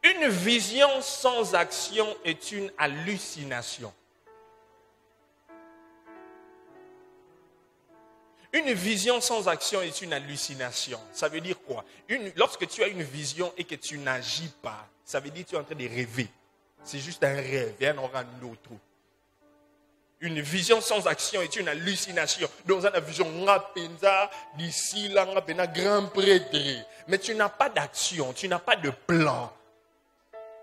Une vision sans action est une hallucination. Une vision sans action est une hallucination. Ça veut dire quoi? Lorsque tu as une vision et que tu n'agis pas, ça veut dire que tu es en train de rêver. C'est juste un rêve, il y en aura un autre. Une vision sans action est une hallucination. Donc, on a une vision d'ici, là, on a un grand prêtre. Mais tu n'as pas d'action, tu n'as pas de plan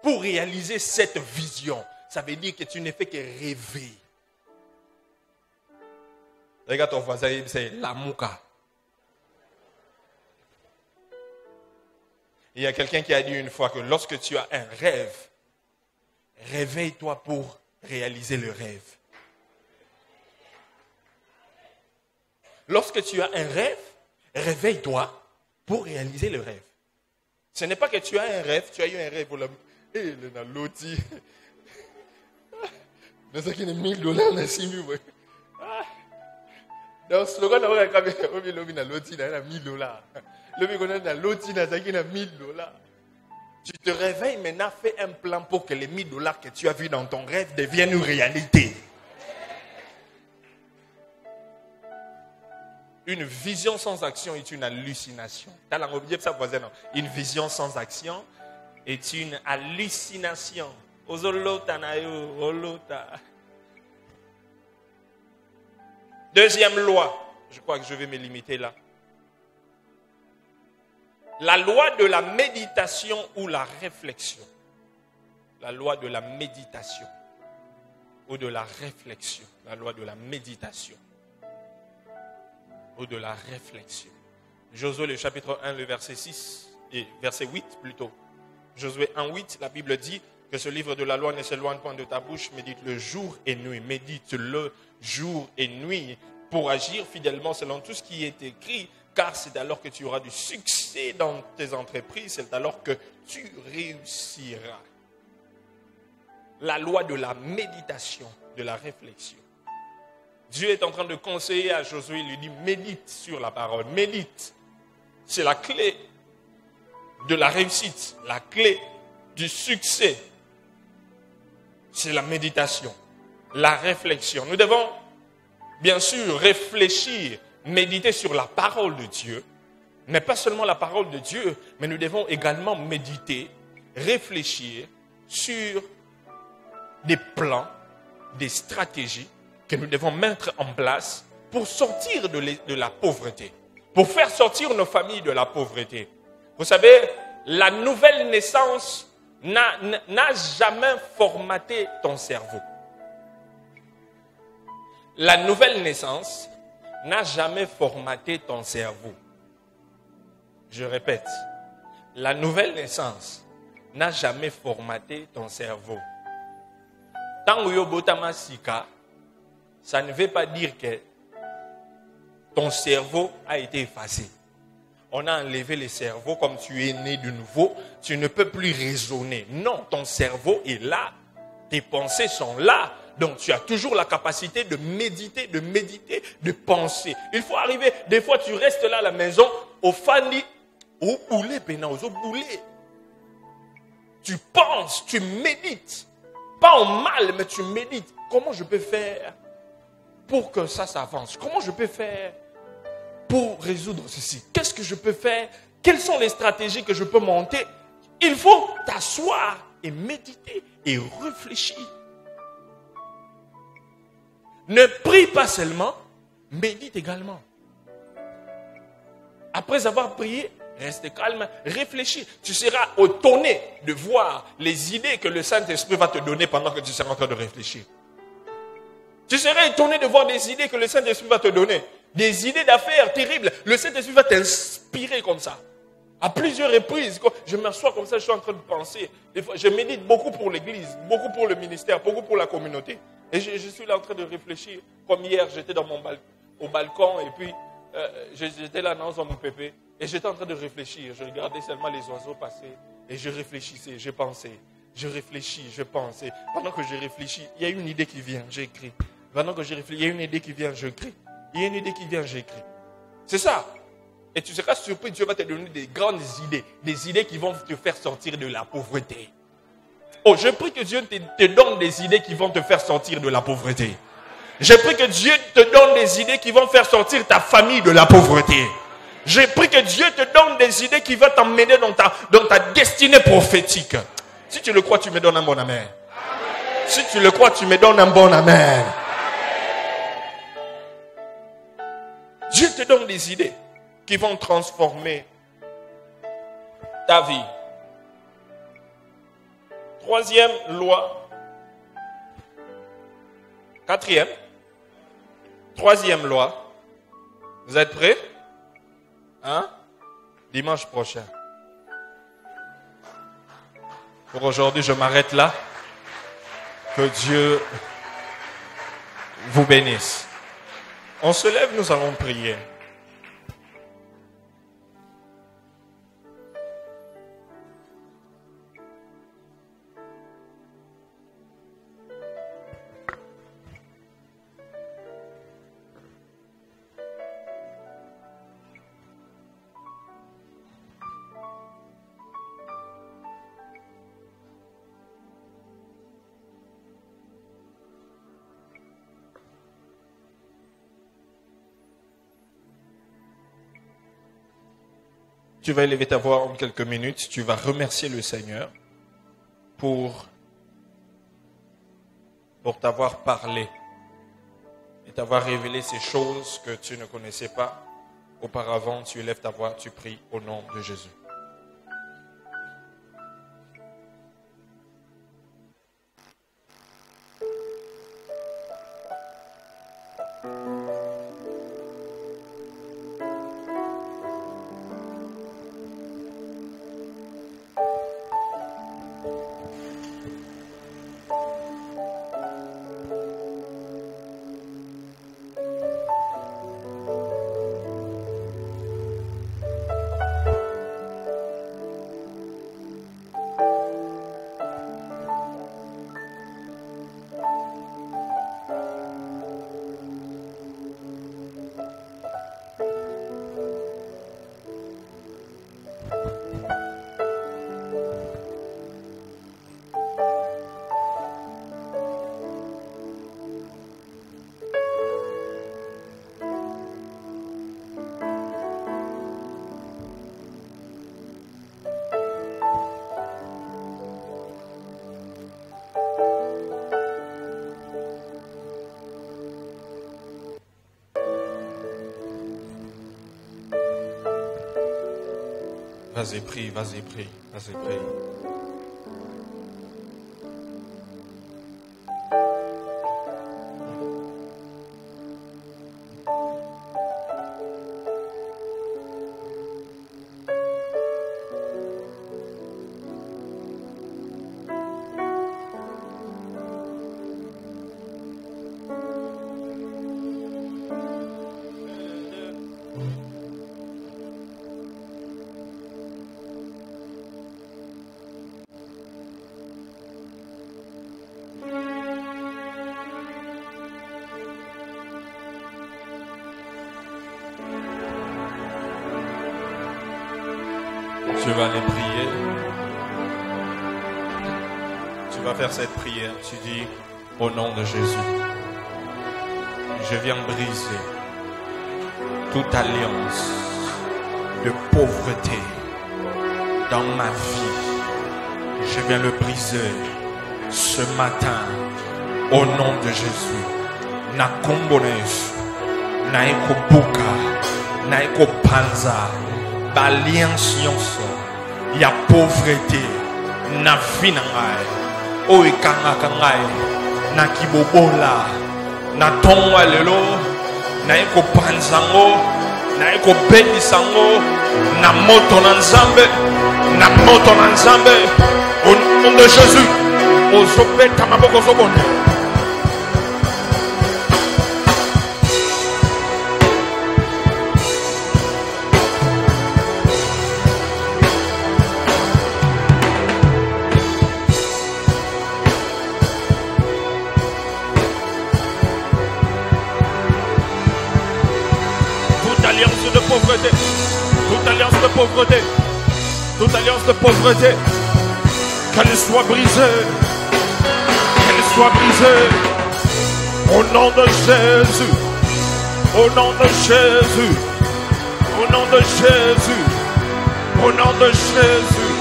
pour réaliser cette vision. Ça veut dire que tu ne fais que rêver. Regarde ton voisin, c'est la mouka. Il y a quelqu'un qui a dit une fois que lorsque tu as un rêve, réveille-toi pour réaliser le rêve. Lorsque tu as un rêve, réveille-toi pour réaliser le rêve. Ce n'est pas que tu as un rêve, tu as eu un rêve pour la... Eh, le loti. Dans ce qui est $1000, on a 6 000. Dans le slogan, on a loti, on a $1000. Le loti, on a $1000. Tu te réveilles maintenant, fais un plan pour que les $1000 que tu as vus dans ton rêve deviennent une réalité. Une vision sans action est une hallucination. Une vision sans action est une hallucination. Deuxième loi, je crois que je vais me limiter là. La loi de la méditation ou la réflexion. La loi de la méditation ou de la réflexion. La loi de la méditation ou de la réflexion. Josué, le chapitre 1, le verset 6 et verset 8 plutôt. Josué 1, 8, la Bible dit que ce livre de la loi ne s'éloigne point de ta bouche, médite-le jour et nuit. Médite-le jour et nuit pour agir fidèlement selon tout ce qui est écrit, car c'est alors que tu auras du succès dans tes entreprises, c'est alors que tu réussiras. La loi de la méditation, de la réflexion. Dieu est en train de conseiller à Josué, il lui dit médite sur la parole, médite. C'est la clé de la réussite, la clé du succès. C'est la méditation, la réflexion. Nous devons bien sûr réfléchir, méditer sur la parole de Dieu, mais pas seulement la parole de Dieu, mais nous devons également méditer, réfléchir sur des plans, des stratégies que nous devons mettre en place pour sortir de la pauvreté, pour faire sortir nos familles de la pauvreté. Vous savez, la nouvelle naissance n'a jamais formaté ton cerveau. La nouvelle naissance n'a jamais formaté ton cerveau. Je répète, la nouvelle naissance n'a jamais formaté ton cerveau. Tant que botama sika, ça ne veut pas dire que ton cerveau a été effacé. On a enlevé le cerveau comme tu es né de nouveau. Tu ne peux plus raisonner. Non, ton cerveau est là. Tes pensées sont là. Donc, tu as toujours la capacité de méditer, de penser. Il faut arriver, des fois, tu restes là à la maison, au fani, au boulé, au boulé. Tu penses, tu médites. Pas en mal, mais tu médites. Comment je peux faire pour que ça s'avance? Comment je peux faire pour résoudre ceci? Qu'est-ce que je peux faire? Quelles sont les stratégies que je peux monter? Il faut t'asseoir et méditer et réfléchir. Ne prie pas seulement, médite également. Après avoir prié, reste calme, réfléchis. Tu seras étonné de voir les idées que le Saint-Esprit va te donner pendant que tu seras en train de réfléchir. Tu seras étonné de voir des idées que le Saint-Esprit va te donner. Des idées d'affaires terribles. Le Saint-Esprit va t'inspirer comme ça. À plusieurs reprises, quand je m'assois comme ça, je suis en train de penser. Des fois, je médite beaucoup pour l'église, beaucoup pour le ministère, beaucoup pour la communauté. Et je suis là en train de réfléchir. Comme hier, j'étais dans au balcon et puis j'étais là dans mon pépé. Et j'étais en train de réfléchir. Je regardais seulement les oiseaux passer. Et je réfléchissais, je pensais. Je réfléchis, je pense. Et pendant que je réfléchis, il y a une idée qui vient, j'écris. Pendant que je réfléchis, il y a une idée qui vient, j'écris. Il y a une idée qui vient, j'écris. C'est ça. Et tu seras surpris, Dieu va te donner des grandes idées. Des idées qui vont te faire sortir de la pauvreté. Oh, je prie que Dieu te donne des idées qui vont te faire sortir de la pauvreté. Je prie que Dieu te donne des idées qui vont faire sortir ta famille de la pauvreté. Je prie que Dieu te donne des idées qui vont t'emmener dans ta destinée prophétique. Si tu le crois, tu me donnes un bon amen. Si tu le crois, tu me donnes un bon amen. Dieu te donne des idées qui vont transformer ta vie. Troisième loi. Quatrième. Troisième loi. Vous êtes prêts? Hein? Dimanche prochain. Pour aujourd'hui, je m'arrête là. Que Dieu vous bénisse. On se lève, nous allons prier. Tu vas élever ta voix en quelques minutes. Tu vas remercier le Seigneur pour t'avoir parlé et t'avoir révélé ces choses que tu ne connaissais pas auparavant. Tu élèves ta voix, tu pries au nom de Jésus. Vas-y, prie, vas-y, prie, vas-y, prie. Tu vas les prier. Tu vas faire cette prière. Tu dis, au nom de Jésus, je viens briser toute alliance de pauvreté dans ma vie. Je viens le briser ce matin au nom de Jésus. Nakombonesh, naikobuka, naikopanza, l'alliance il y a pauvreté, na vie na ngai, oikanga kangai, na kibobola, na tongwa lelo, naikopanzango, naikobenisango, na moto na nzambe, au nom de Jésus, ozobeta maboko zobonde. Toute alliance de pauvreté, qu'elle soit brisée, au nom de Jésus, au nom de Jésus, au nom de Jésus, au nom de Jésus.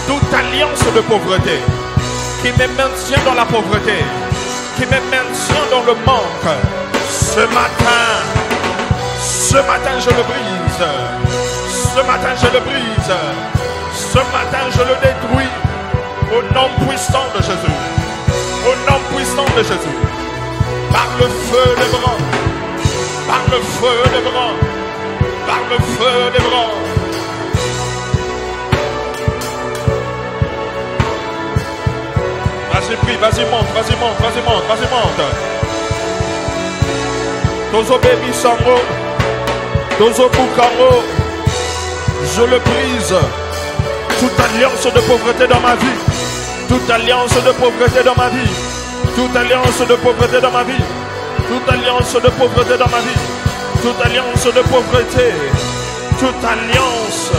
Toute alliance de pauvreté qui me maintient dans la pauvreté, qui me maintient dans le manque, ce matin je le brise. Ce matin je le brise. Ce matin je le détruis. Au nom puissant de Jésus. Au nom puissant de Jésus. Par le feu des bras. Par le feu des bras. Par le feu des bras. Vas-y prie, vas-y monte, vas-y monte, vas-y monte, vas-y monte. Tozo baby sango. Tozo bukango. Je le brise. Toute alliance de pauvreté dans ma vie. Toute alliance de pauvreté dans ma vie. Toute alliance de pauvreté dans ma vie. Toute alliance de pauvreté dans ma vie. Toute alliance de pauvreté. Toute alliance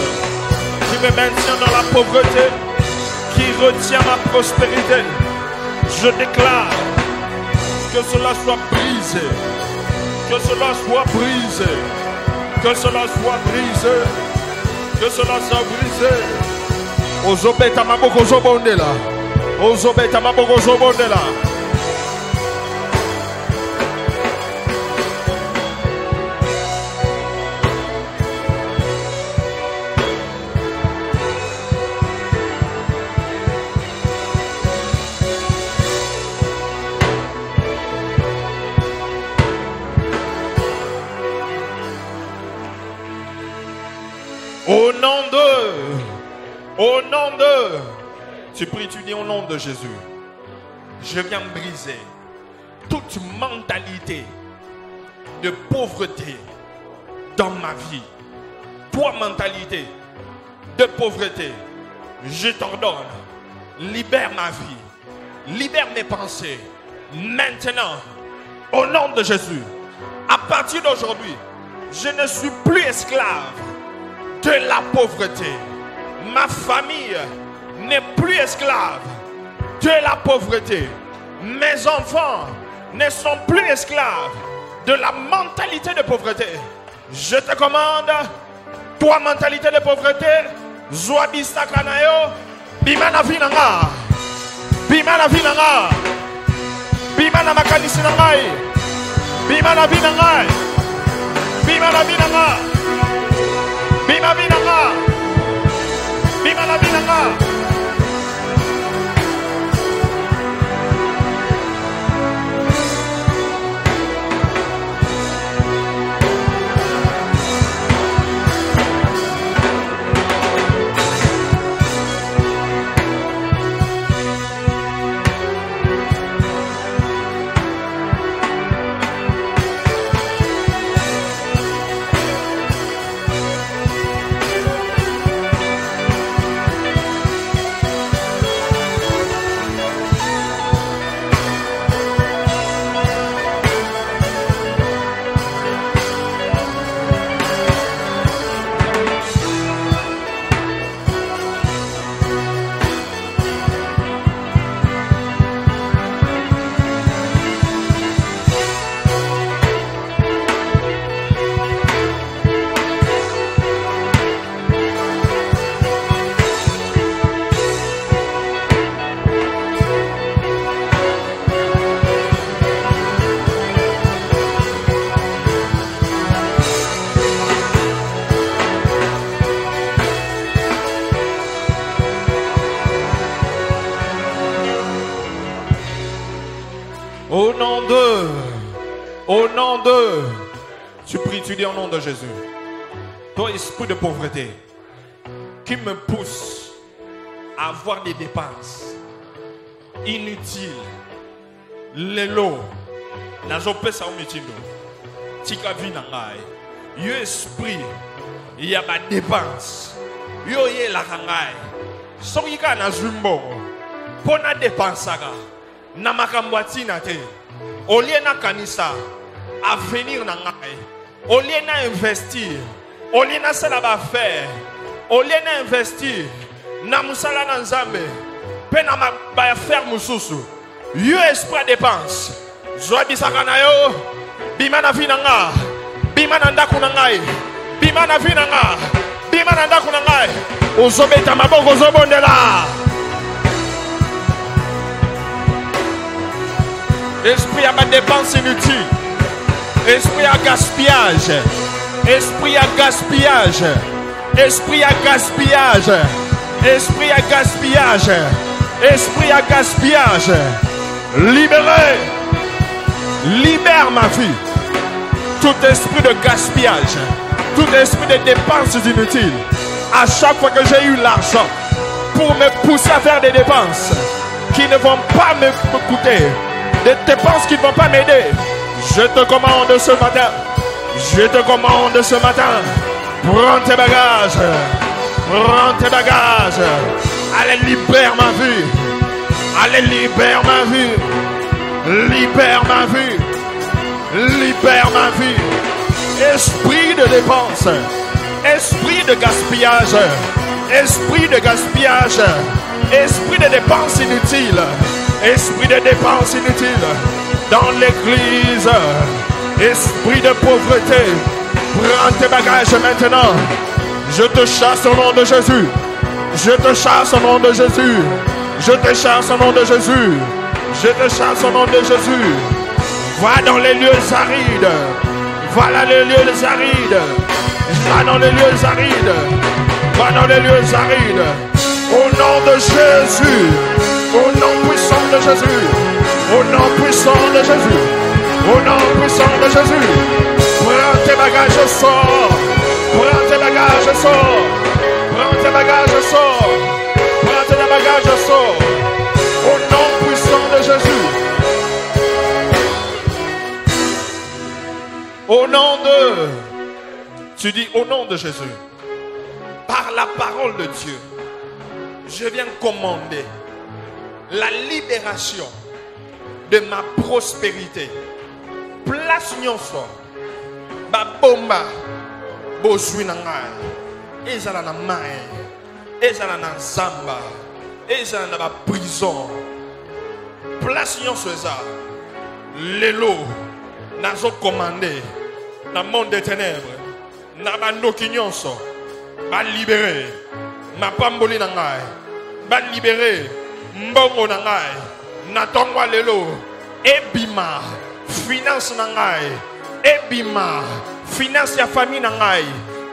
qui me maintient dans la pauvreté. Qui retient ma prospérité. Je déclare que cela soit brisé. Que cela soit brisé. Que cela soit brisé. Que cela soit brisé. Ozobeta maboko zobondela. Ozobeta maboko zobondela. Au nom de, tu pries, tu dis au nom de Jésus, je viens briser toute mentalité de pauvreté dans ma vie. Toi, mentalité de pauvreté, je t'ordonne, libère ma vie, libère mes pensées. Maintenant, au nom de Jésus, à partir d'aujourd'hui, je ne suis plus esclave de la pauvreté. Ma famille n'est plus esclave de la pauvreté. Mes enfants ne sont plus esclaves de la mentalité de pauvreté. Je te commande, toi mentalité de pauvreté, Zoabista Kanayo, Bimana Vinanga, Bimana Vinanga, Bimana Makanisinangai, Bimana Vinangai, Bimana Vinanga, Bimana Vinanga. Viva la vida acá. Au nom de, au nom de, tu pries, tu dis au nom de Jésus. Toi, esprit de pauvreté, qui me pousse à avoir des dépenses inutiles, les lots, nazopesa umitindo, tika vina ngai, yo esprit, il y a des dépenses, yo ye la ngai, soki ka na zumbo, pona dépensaka, na makambwati na te, olie na kanisa, à venir na ngai, olie na investir, olie na sala ba faire, olie na investir, na musala na nzambe, pe na ba faire mususu, yo esprit dépense, zwa bisaka na yo, bima na vi na nga, bima na ndaku na ngai, bima na vi na nga, bima na ndaku na ngai, ozobeta maboko ozobondela. Esprit à ma dépense inutile, esprit à gaspillage, esprit à gaspillage, esprit à gaspillage, esprit à gaspillage, esprit à gaspillage, libérez, libère ma vie, tout esprit de gaspillage, tout esprit de dépenses inutiles, à chaque fois que j'ai eu l'argent pour me pousser à faire des dépenses qui ne vont pas me coûter, des dépenses qui ne vont pas m'aider, je te commande ce matin, je te commande ce matin, prends tes bagages, allez libère ma vie, allez libère ma vie, libère ma vie, libère ma vie, esprit de dépense, esprit de gaspillage, esprit de gaspillage, esprit de dépenses inutiles, esprit de dépenses inutiles dans l'église, esprit de pauvreté, prends tes bagages maintenant, je te chasse au nom de Jésus, je te chasse au nom de Jésus, je te chasse au nom de Jésus, je te chasse au nom de Jésus, va dans les lieux arides, va dans les lieux arides, va dans les lieux arides, va dans les lieux arides, au nom de Jésus, au nom puissant de Jésus, au nom puissant de Jésus, au nom puissant de Jésus, prends tes bagages, sors, prends tes bagages, sors, prends tes bagages, sors, prends tes bagages, sors, au nom puissant de Jésus, au nom de, tu dis au nom de Jésus, par la parole de Dieu, je viens commander la libération de ma prospérité. Place nyonso ba bomba bozwi na ngai ezala na mai ezala na zamba ezala na ba prison. Place nyonso eza lelo nazo commander na monde des ténèbres na bandoki nyonso ba libérer ma pamboli na ngai ba libérer mbongo na ngai na tongwa lelo ebima finance na ngai ebima finance ya famille na ngai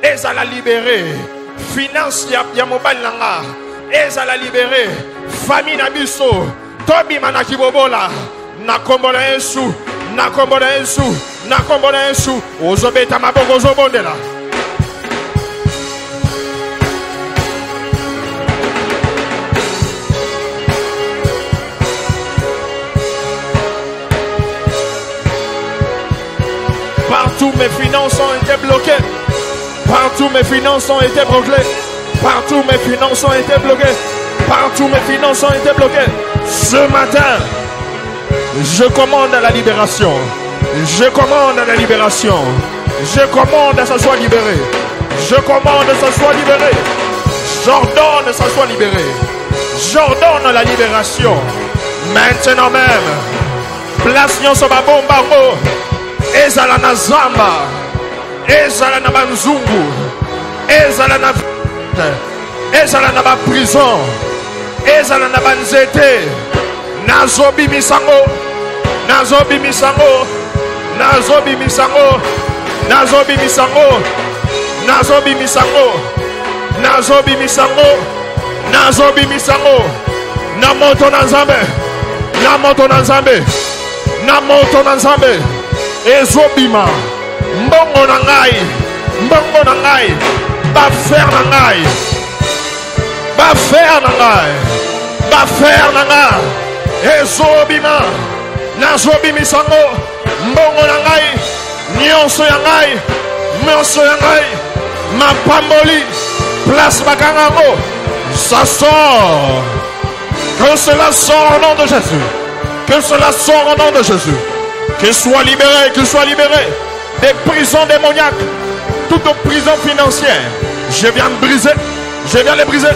ezala libéré finance ya mobile na ngai ezala libéré famille na biso tobima na kibobola na kombo na Yesu na kombo na Yesu na kombo na Yesu ozobeta maboko ozobondela. Partout mes finances ont été bloquées. Partout mes finances ont été bloquées. Partout mes finances ont été bloquées. Partout mes finances ont été bloquées. Ce matin, je commande à la libération. Je commande à la libération. Je commande à ce soit libéré. Je commande à ce soit libéré. J'ordonne à ce soit libéré. J'ordonne la libération. Maintenant même. Place sur ma bombe. Ezala na zamba, ezala na banzungu, ezala na ezala na ba prison, ezala na banzete, nazobi misango, nazobi misango, nazobi misango, nazobi misango, nazobi misango, nazobi misango, nazobi misango, na moto na nzambe, na moto na nzambe, na moto na nzambe ezobima mbongo na ngai bafer na ngai ezobima nazobimisango mbongo na ngai nyonso ya ngai mapamboli place bakangango ça sort. Que cela sort au nom de Jésus. Que cela sort au nom de Jésus. Qu'il soit libéré des prisons démoniaques, toute prison financière. Je viens les briser.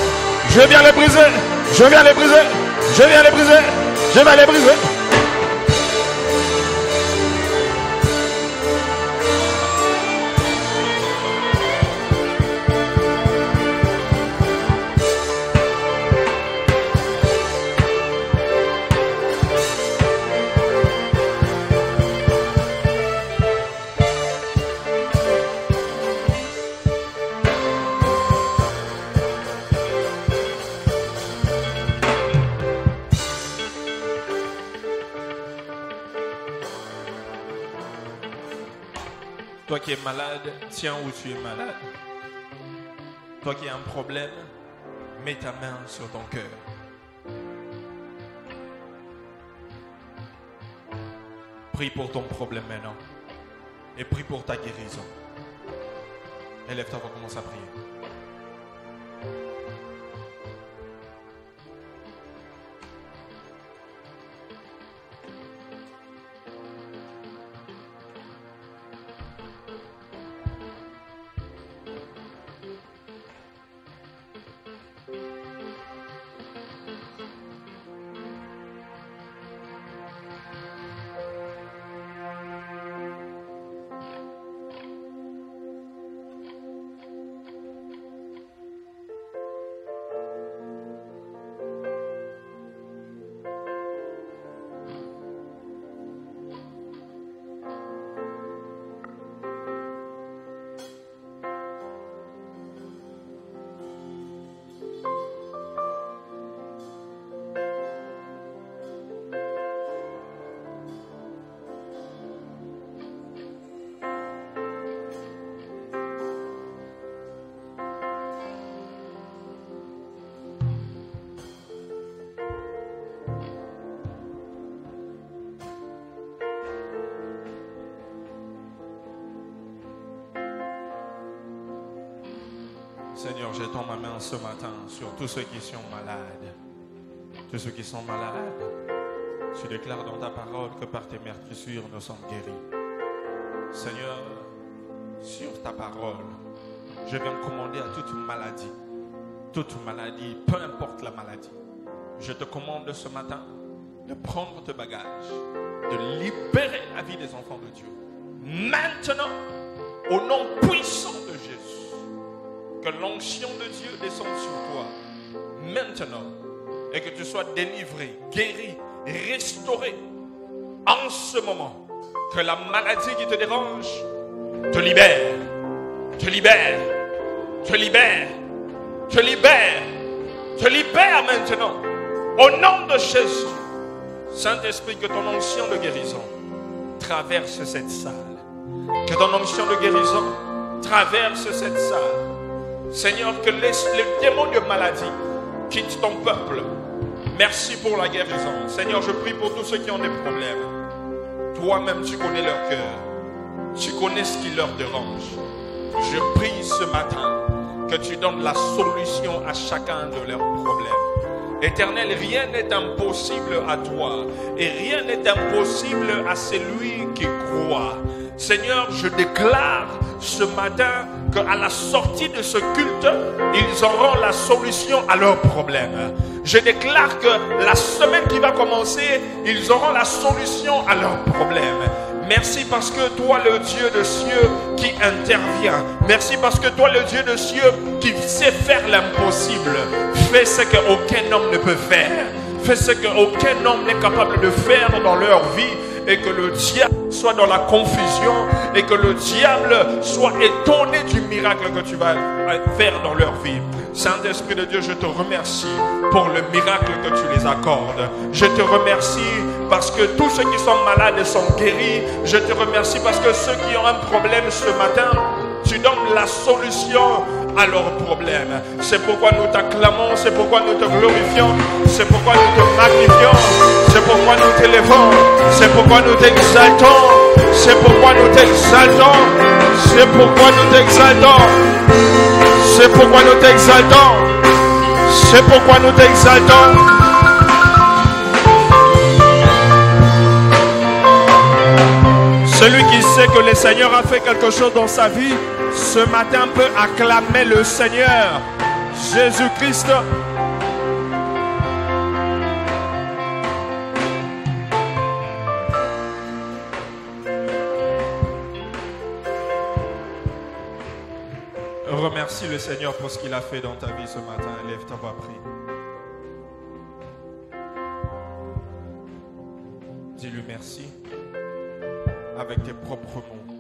Toi qui es malade, tiens où tu es malade. Toi qui as un problème, mets ta main sur ton cœur. Prie pour ton problème maintenant. Et prie pour ta guérison. Élève-toi, on va commencer à prier. Seigneur, j'étends ma main ce matin sur tous ceux qui sont malades. Tous ceux qui sont malades, tu déclares dans ta parole que par tes meurtrissures nous sommes guéris. Seigneur, sur ta parole, je viens commander à toute maladie, peu importe la maladie. Je te commande ce matin de prendre tes bagages, de libérer la vie des enfants de Dieu. Maintenant, au nom puissant de Jésus, que l'onction de Dieu descende sur toi maintenant et que tu sois délivré, guéri, restauré en ce moment. Que la maladie qui te dérange te libère, te libère, te libère, te libère, te libère maintenant. Au nom de Jésus, Saint-Esprit, que ton onction de guérison traverse cette salle. Que ton onction de guérison traverse cette salle. Seigneur, que les démons de maladie quittent ton peuple. Merci pour la guérison. Seigneur, je prie pour tous ceux qui ont des problèmes. Toi-même, tu connais leur cœur. Tu connais ce qui leur dérange. Je prie ce matin que tu donnes la solution à chacun de leurs problèmes. Éternel, rien n'est impossible à toi. Et rien n'est impossible à celui qui croit. Seigneur, je déclare ce matin qu'à la sortie de ce culte, ils auront la solution à leurs problèmes. Je déclare que la semaine qui va commencer, ils auront la solution à leurs problèmes. Merci parce que toi, le Dieu de cieux qui intervient. Merci parce que toi, le Dieu de cieux qui sait faire l'impossible. Fais ce qu'aucun homme ne peut faire. Fais ce qu'aucun homme n'est capable de faire dans leur vie. Et que le diable soit dans la confusion et que le diable soit étonné du miracle que tu vas faire dans leur vie. Saint-Esprit de Dieu, je te remercie pour le miracle que tu les accordes. Je te remercie parce que tous ceux qui sont malades sont guéris. Je te remercie parce que ceux qui ont un problème ce matin, tu donnes la solution à leurs problèmes. C'est pourquoi nous t'acclamons, c'est pourquoi nous te glorifions, c'est pourquoi nous te magnifions, c'est pourquoi nous t'élevons, c'est pourquoi nous t'exaltons, c'est pourquoi nous t'exaltons, c'est pourquoi nous t'exaltons, c'est pourquoi nous t'exaltons, c'est pourquoi nous t'exaltons. Celui qui sait que le Seigneur a fait quelque chose dans sa vie, ce matin peut acclamer le Seigneur. Jésus-Christ. Remercie le Seigneur pour ce qu'il a fait dans ta vie ce matin. Lève ta voix, prie. Dis-lui merci avec tes propres mots.